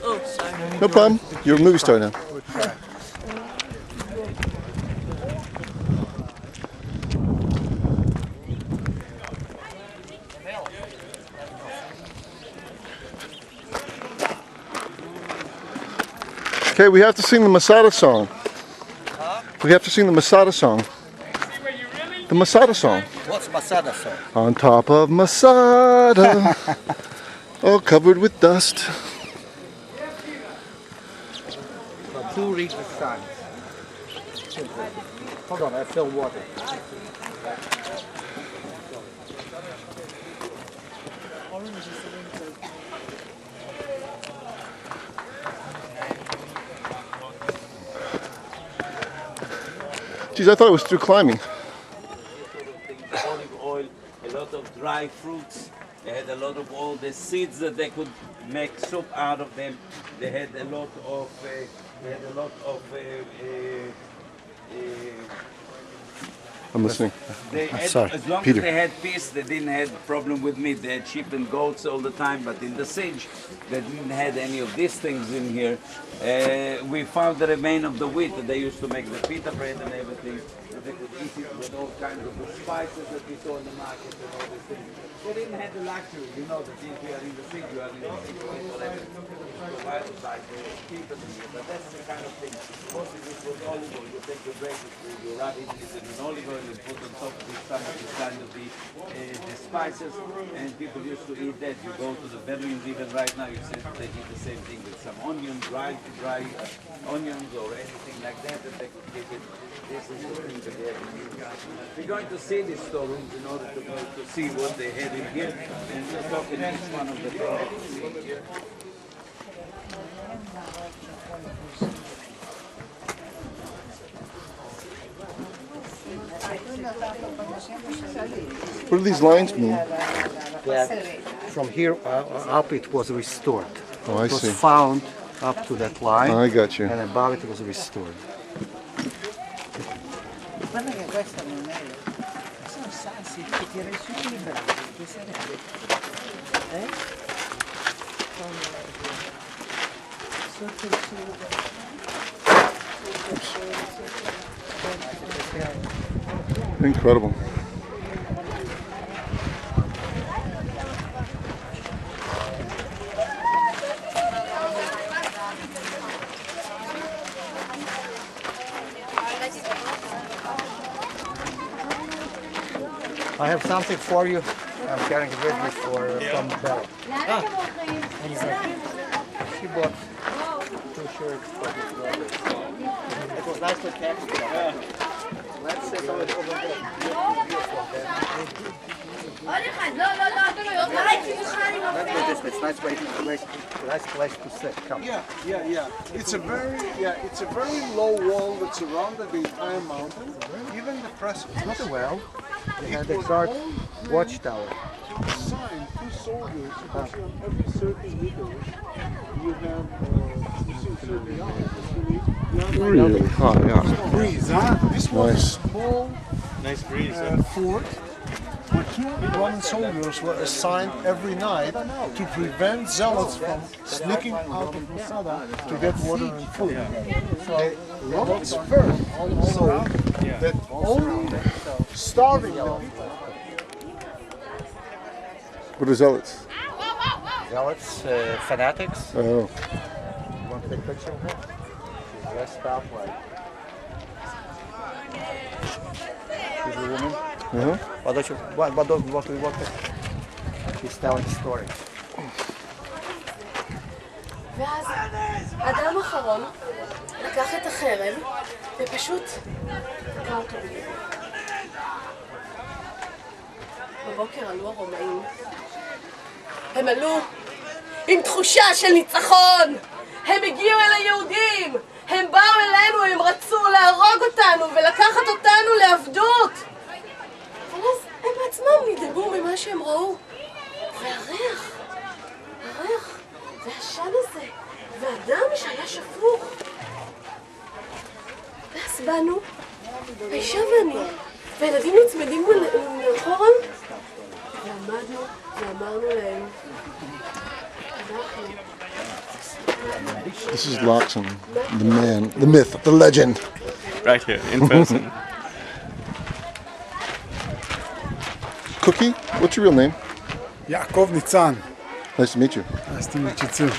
B: Oh, sorry.
C: No problem. You're a movie star now. Okay, we have to sing the Masada song. We have to sing the Masada song. The Masada song.
A: What's Masada song?
C: On top of Masada, all covered with dust.
A: But two read the signs. Hold on, I fill water.
C: Geez, I thought it was through climbing.
O: Olive oil, a lot of dry fruits. They had a lot of all the seeds that they could make soup out of them. They had a lot of
C: I'm listening.
O: They had,
C: Sorry,
O: as long
C: Peter.
O: as they had peace, they didn't have problem with meat. They had sheep and goats all the time, but in the siege, they didn't have any of these things in here. We found the remain of the wheat that they used to make the pita bread and everything. That they could eat it with all kinds of the spices that we saw in the market and all these things. They didn't have the luxury, you know, that if you are in the siege, you are in the siege, whatever. The wild side, they keep it in here. But that's the kind of thing. Most of it was olive oil. You take your bread, you rub it in an olive oil and put on top of it some of the kind of the spices, and people used to eat that. You go to the Bedouins even right now, you see they eat the same thing with some onions, dry onions or anything like that, and they could give it. This is the thing that they have in here. We're going to see these storerooms in order to see what they have in here, and we'll talk in each one of the things that you see here.
C: What do these lines mean?
A: That from here up it was restored.
C: Oh, I
A: it was
C: see.
A: found up to that line.
C: I got you.
A: And above it was restored.
P: Guarda che questa non è. Sono sassi che tirano su i bracci, che sarebbe. Sotto il suo.
C: Incredible.
A: I have something for you. I'm carrying it with me from Bella. She bought 2 shirts for his daughter. It was nicely packaged. Let's say so it's over there. Let's go this way. It's nice place to sit. Come.
B: Yeah. It's a very low wall that surrounded the entire mountain. Even the press.
A: It's not a well. They had a short watchtower.
B: To assign 2 soldiers, you can see on every 30 meters, you have certain yards.
C: Really high, yeah.
B: Breeze, huh? This was
C: Nice.
B: a small
K: Nice breeze.
B: fort where 2 Roman soldiers were assigned every night to prevent zealots from sneaking out of Masada to get water and food. So Romans first saw that only starving the people.
C: What are zealots?
A: Zealots, fanatics.
C: Oh.
A: You want to take a picture of her? She's dressed up like. She's a woman. What we want to. She's telling a story.
Q: ואז אדם אחרון לקח את החרב ופשוט תקע אותו בגלל. בבוקר עלו הרומאים. הם עלו עם תחושה של ניצחון. הם הגיעו אל היהודים. הם באו אלינו, הם רצו להרוג אותנו ולקחת אותנו לעבדות. אבל אז הם בעצמם נדאגו ממה שהם ראו. והריח והעשן הזה, והדם שהיה שפוך. ואז באנו, האישה ואני, והילדים נצמדים מאחורה, ועמדנו ואמרנו להם,
C: This is Loxon, the man, the myth, the legend.
J: Right here, in person.
C: Cookie, what's your real name?
N: Yaakov Nitzan.
C: Nice to meet you.
N: Nice to meet you too.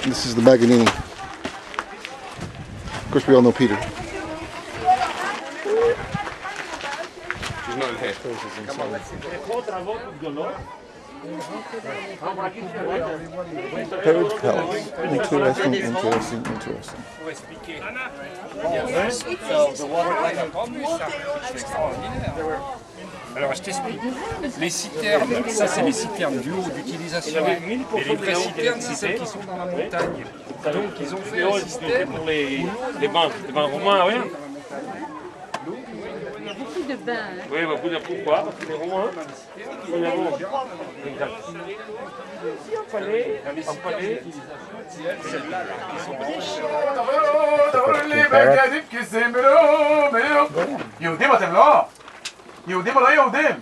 C: This is the Maganini. Of course, we all know Peter.
J: She's not here.
C: Herod's palace. Interesting.
R: Alors je t'explique. Les citernes, ça c'est les citernes du haut d'utilisation. Et les vraies citernes, c'est celles qui sont dans la montagne. Donc ils ont fait un système pour les bains romains, oui.
G: Il y a beaucoup de bains. Hein.
R: Oui, beaucoup de pourquoi? Parce que les Romains, ils avaient un palais,
S: יהודים אתם לא? יהודים או לא יהודים?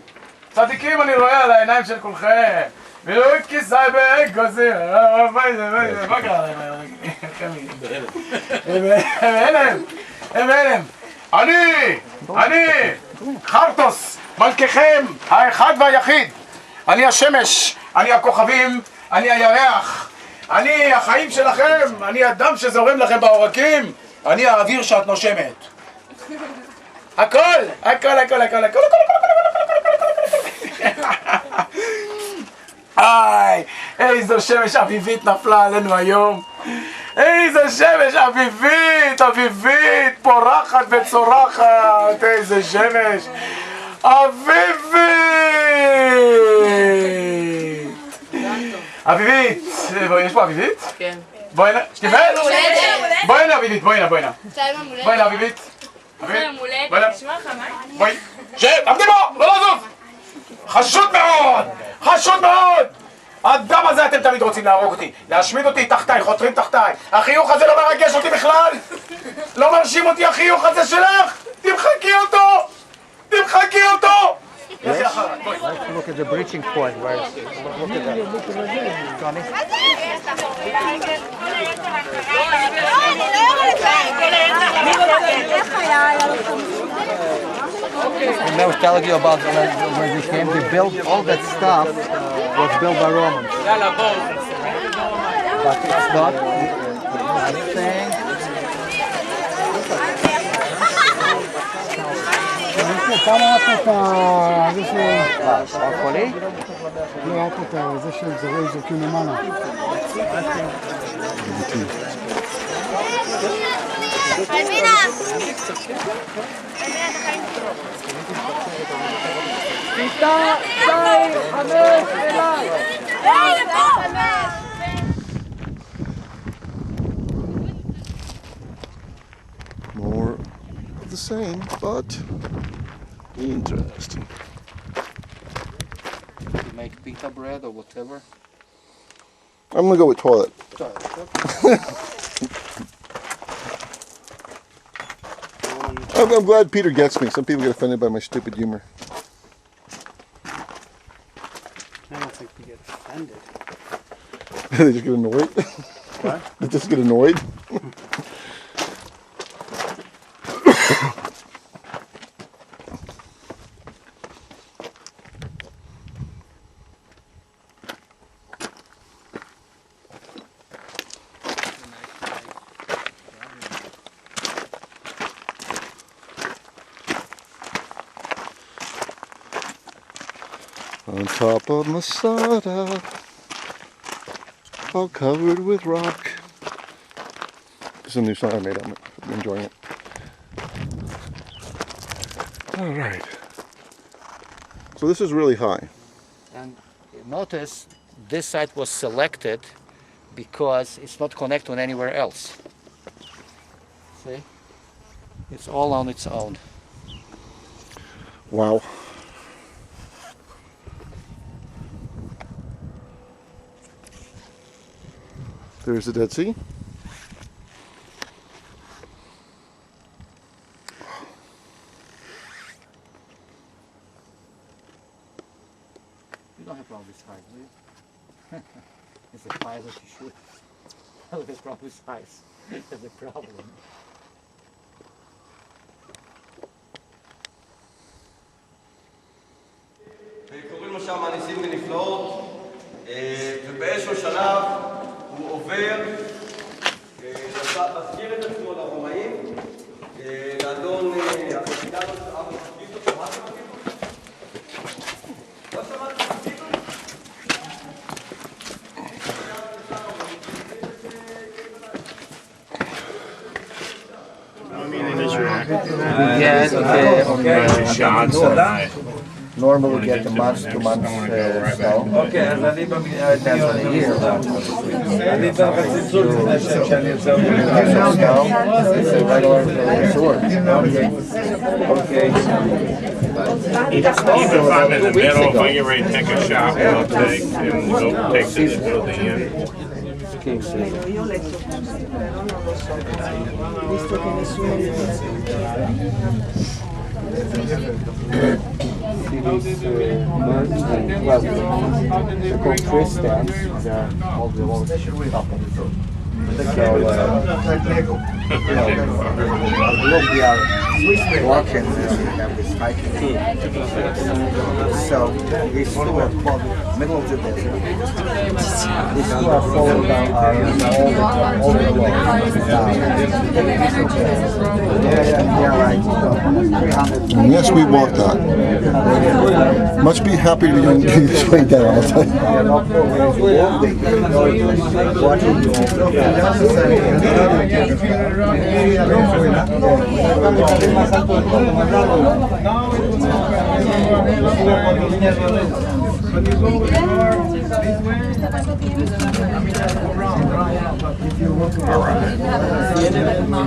S: צדיקים אני רואה על העיניים של כולכם. ולא כיסאי באגוזי, מה קרה להם? הם הלם. אני, חרטוס, מלככם, האחד והיחיד. אני השמש, אני הכוכבים, אני הירח. אני החיים שלכם, אני הדם שזורם לכם בעורקים. אני האוויר שאת נושמת. הכל. איי, איזו שמש אביבית נפלה עלינו היום. איזו שמש אביבית, פורחת וצורחת. איזה שמש אביבית. יש פה אביבית? כן. בואי הנה, שתיבט? בואי הנה אביבית, בואי הנה אביבית. בואי, שב, עמדי בו, לא לזוז. חשוד מאוד. הדם הזה אתם תמיד רוצים להרוג אותי, להשמיד אותי תחתיי, חותרים תחתיי. החיוך הזה לא מרגש אותי בכלל. לא מרשים אותי החיוך הזה שלך. תמחקי אותו.
A: Let's look at the breaching point. Look at that. Connie? And I was telling you about when they came, they built all that stuff was built by Romans. But it's not anything.
N: כמה את זה ש...
A: חולי?
N: לא, את זה שזורקים למעלה.
L: אלמינה!
B: כיתה 2, 5 אליי!
C: More of the same, but interesting.
A: You make pita bread or whatever?
C: I'm gonna go with toilet. I'm glad Peter gets me. Some people get offended by my stupid humor.
D: I don't think we get offended.
C: They just get annoyed.
D: What?
C: They just get annoyed. On top of Masada, all covered with rock. This is a new song I made on it. I'm enjoying it. All right. So this is really high.
A: And notice this site was selected because it's not connected anywhere else. See? It's all on its own.
C: Wow. There's the Dead Sea.
A: You don't have problem with size, do you? It's a pilot, you should. Oh, there's problem with size. That's a problem.
T: קוראים לו שם ניסים ונפלאות, ובאיזשהו שלב הוא עובר, מזכיר את עצמו לרומאים, לאדון הקפיטנוס אבו ספיטו, שמעתם אותי? לא שמעתם אותי?
A: Yes, okay. Normally we get a month, 2 months snow.
O: Okay, אז אני
A: Depends on the year.
O: אני בצלצול לפני שאני יוצא.
A: Snow, it's a regular sword.
O: Okay.
U: Even if I'm in the middle, if I get ready to take a shot, we'll take and go take to the building in.
P: Io ho letto questo, però non lo so, visto che nessuno mi dice.
A: these birds and well, they're called twist stands. They're all the ones up. So, we are walking and we're hiking. So, these two are middle of the desert. These two are following down all the
C: And yes, we walked that. Must be happy to be doing this way down all the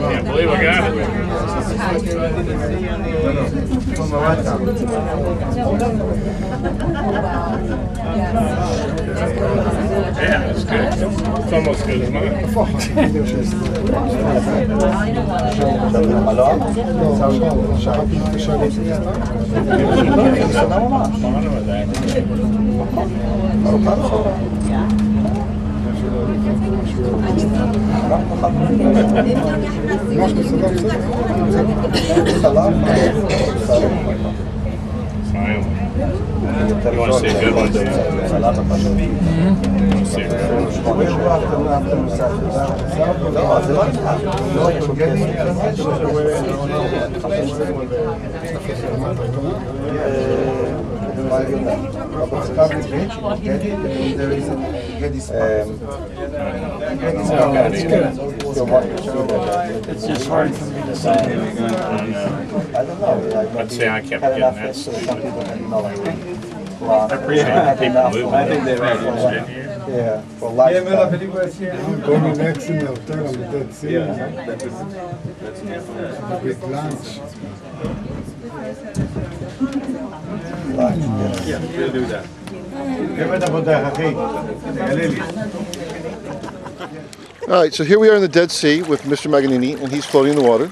U: Can't believe I got it. Yeah, it's good. It's almost good as mine. You want to see a good one?
K: It's just hard for me to say. I'd say I kept getting that stupid. I appreciate people moving. I think they're right.
C: Yeah, for life.
N: Going next in the hotel on the Dead Sea.
M: Yeah,
N: A big lunch.
M: Yeah, we'll do that.
C: All right, so here we are in the Dead Sea with Mr. Maganini, and he's floating in the water,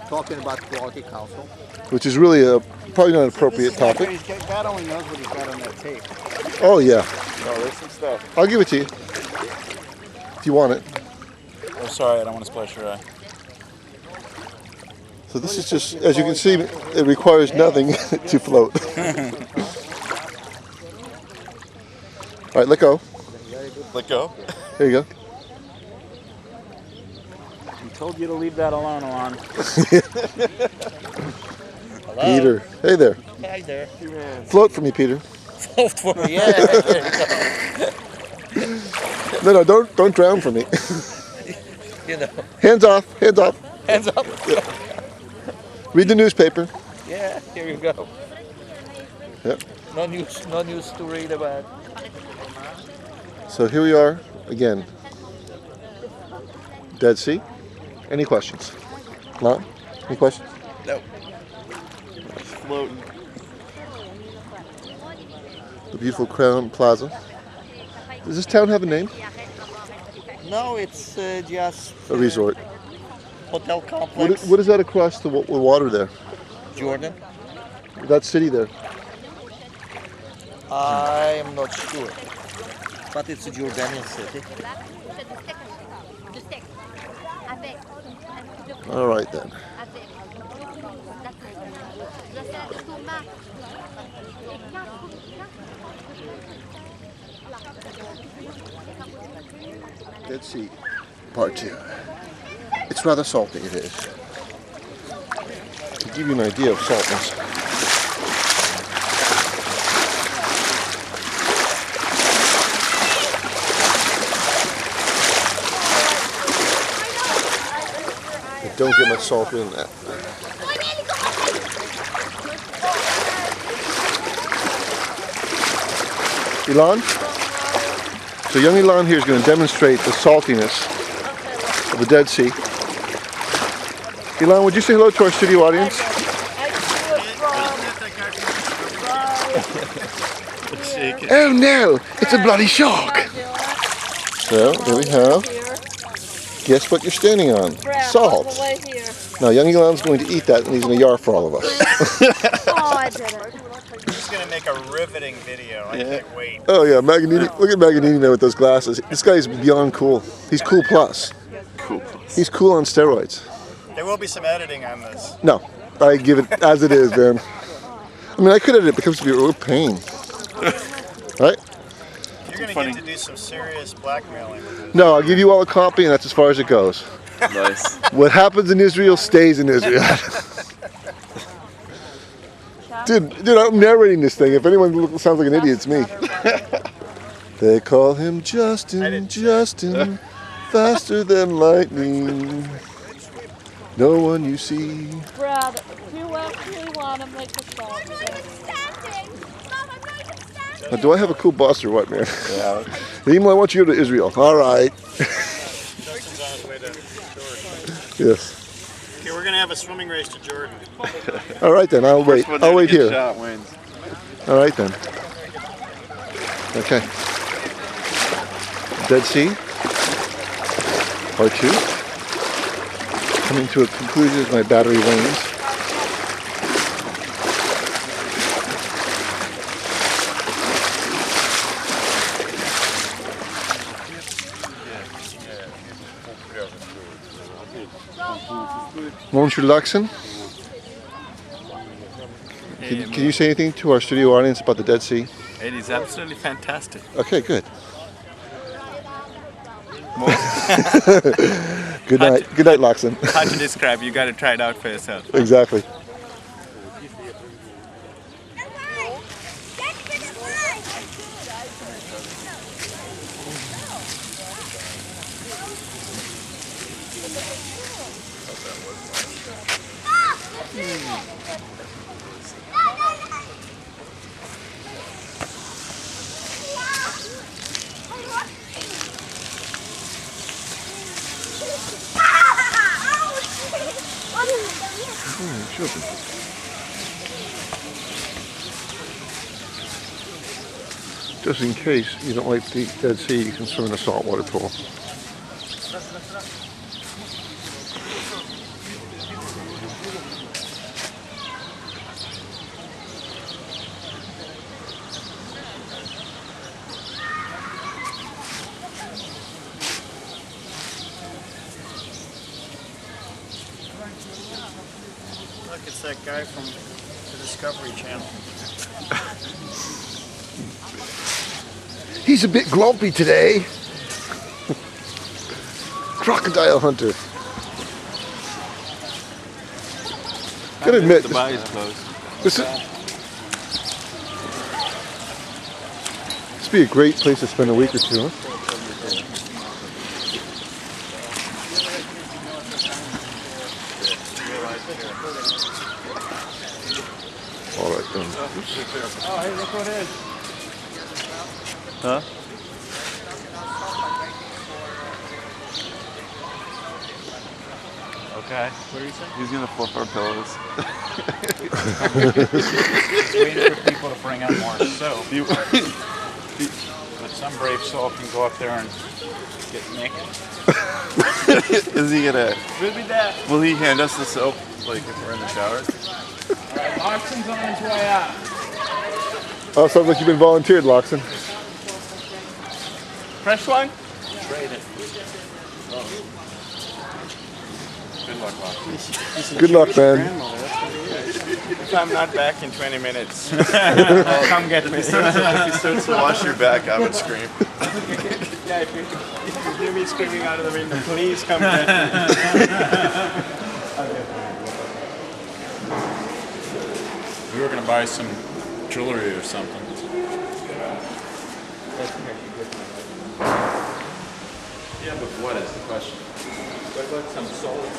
A: Talking about Quality Council.
C: which is really probably not an appropriate topic.
A: God only knows what he's got on that tape.
C: Oh yeah,
M: Oh, there's some stuff.
C: I'll give it to you if you want it.
M: Oh, sorry, I don't want to splash your eye.
C: So this is just, as you can see, it requires nothing to float. All right, let go.
M: Let go.
C: There you go.
M: I told you to leave that alone, Alon.
C: Peter. Hey there.
A: Hi there.
C: Float for me, Peter.
A: Float for me, yeah. There you go.
C: No, don't drown for me.
A: You know.
C: Hands off, hands off.
A: Hands up.
C: Yeah. Read the newspaper.
A: Yeah, here you go.
C: Yep.
A: No news to read about.
C: So here we are again. Dead Sea. Any questions? Not? Any questions?
M: No. Floating.
C: The beautiful Crown Plaza. Does this town have a name?
A: No, it's just
C: A resort.
A: hotel complex.
C: What is that across the water there?
A: Jordan.
C: That city there.
A: I am not sure, but it's a Jordanian city.
C: All right then. Dead Sea, part 2. It's rather salty, it is. To give you an idea of saltness. It don't get much saltier than that. Elon? So young Elon here is going to demonstrate the saltiness of the Dead Sea. Elon, would you say hello to our studio audience? Oh no, it's a bloody shark! So, there we have. Guess what you're standing on? Salt. Now young Elon's going to eat that and he's going to yar for all of us.
L: Oh,
G: I did it.
D: This is going to make a riveting video. I can't wait.
C: Oh yeah, Maganini. Look at Maganini man with those glasses. This guy's beyond cool. He's cool plus.
M: Cool plus.
C: He's cool on steroids.
D: There will be some editing on this.
C: No, I give it as it is, man. I mean, I could edit it. It becomes to be a real pain. Right?
D: You're going to get to do some serious blackmailing.
C: No, I'll give you all a copy, and that's as far as it goes.
M: Nice.
C: What happens in Israel stays in Israel. Dude, I'm narrating this thing. If anyone sounds like an idiot, it's me. They call him Justin, Justin, faster than lightning. No one you see.
L: Brad, you actually want to make a song.
C: Now, do I have a cool boss or what, man? Yeah. Emil, I want you to go to Israel. All right.
D: Justin's on his way to Jordan.
C: Yes.
D: Okay, we're going to have a swimming race to Jordan.
C: All right then, I'll wait. I'll wait here.
M: Shot wins.
C: All right then. Okay. Dead Sea, part 2. Coming to a conclusion as my battery wanes. Monsieur Luxon, can you say anything to our studio audience about the Dead Sea?
J: It is absolutely fantastic.
C: Okay, good. Good night. Good night, Luxon.
J: Hard to describe. You got to try it out for yourself.
C: Exactly. Just in case you don't like the Dead Sea, you can swim in a saltwater pool.
D: Look, it's that guy from the Discovery Channel.
C: He's a bit grumpy today. Crocodile hunter. Gotta admit,
J: The bar is closed.
C: this would be a great place to spend a week or two, huh? All right then. Oops.
D: Oh, hey, look what it is.
M: Huh?
K: Okay.
D: What are you saying?
M: He's gonna flip our pillows.
K: Just waiting for people to bring out more soap. But some brave soul can go up there and get naked.
M: Is he gonna?
K: We'll be there.
M: Will he hand us the soap, like if we're in the shower?
K: Alright, Loxon's on his way out.
C: Oh, sounds like you've been volunteered, Loxon.
J: Fresh one?
K: Trade it. Good luck, Loxon.
C: Good luck, man.
J: If I'm not back in 20 minutes, come get me.
M: If he starts to wash your back, I would scream.
J: Yeah, if you hear me screaming out of the window, please come get me.
K: We were going to buy some jewelry or something.
M: Yeah, but what is the question?
K: What about some salt?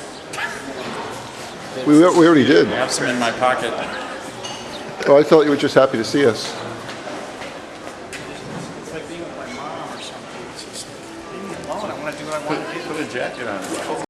C: We already did.
K: I have some in my pocket.
C: Oh, I thought you were just happy to see us.
D: It's like being with my mom or something. It's just, leave me alone. I want to do what I want to do.
M: Put a jacket on. It's cold.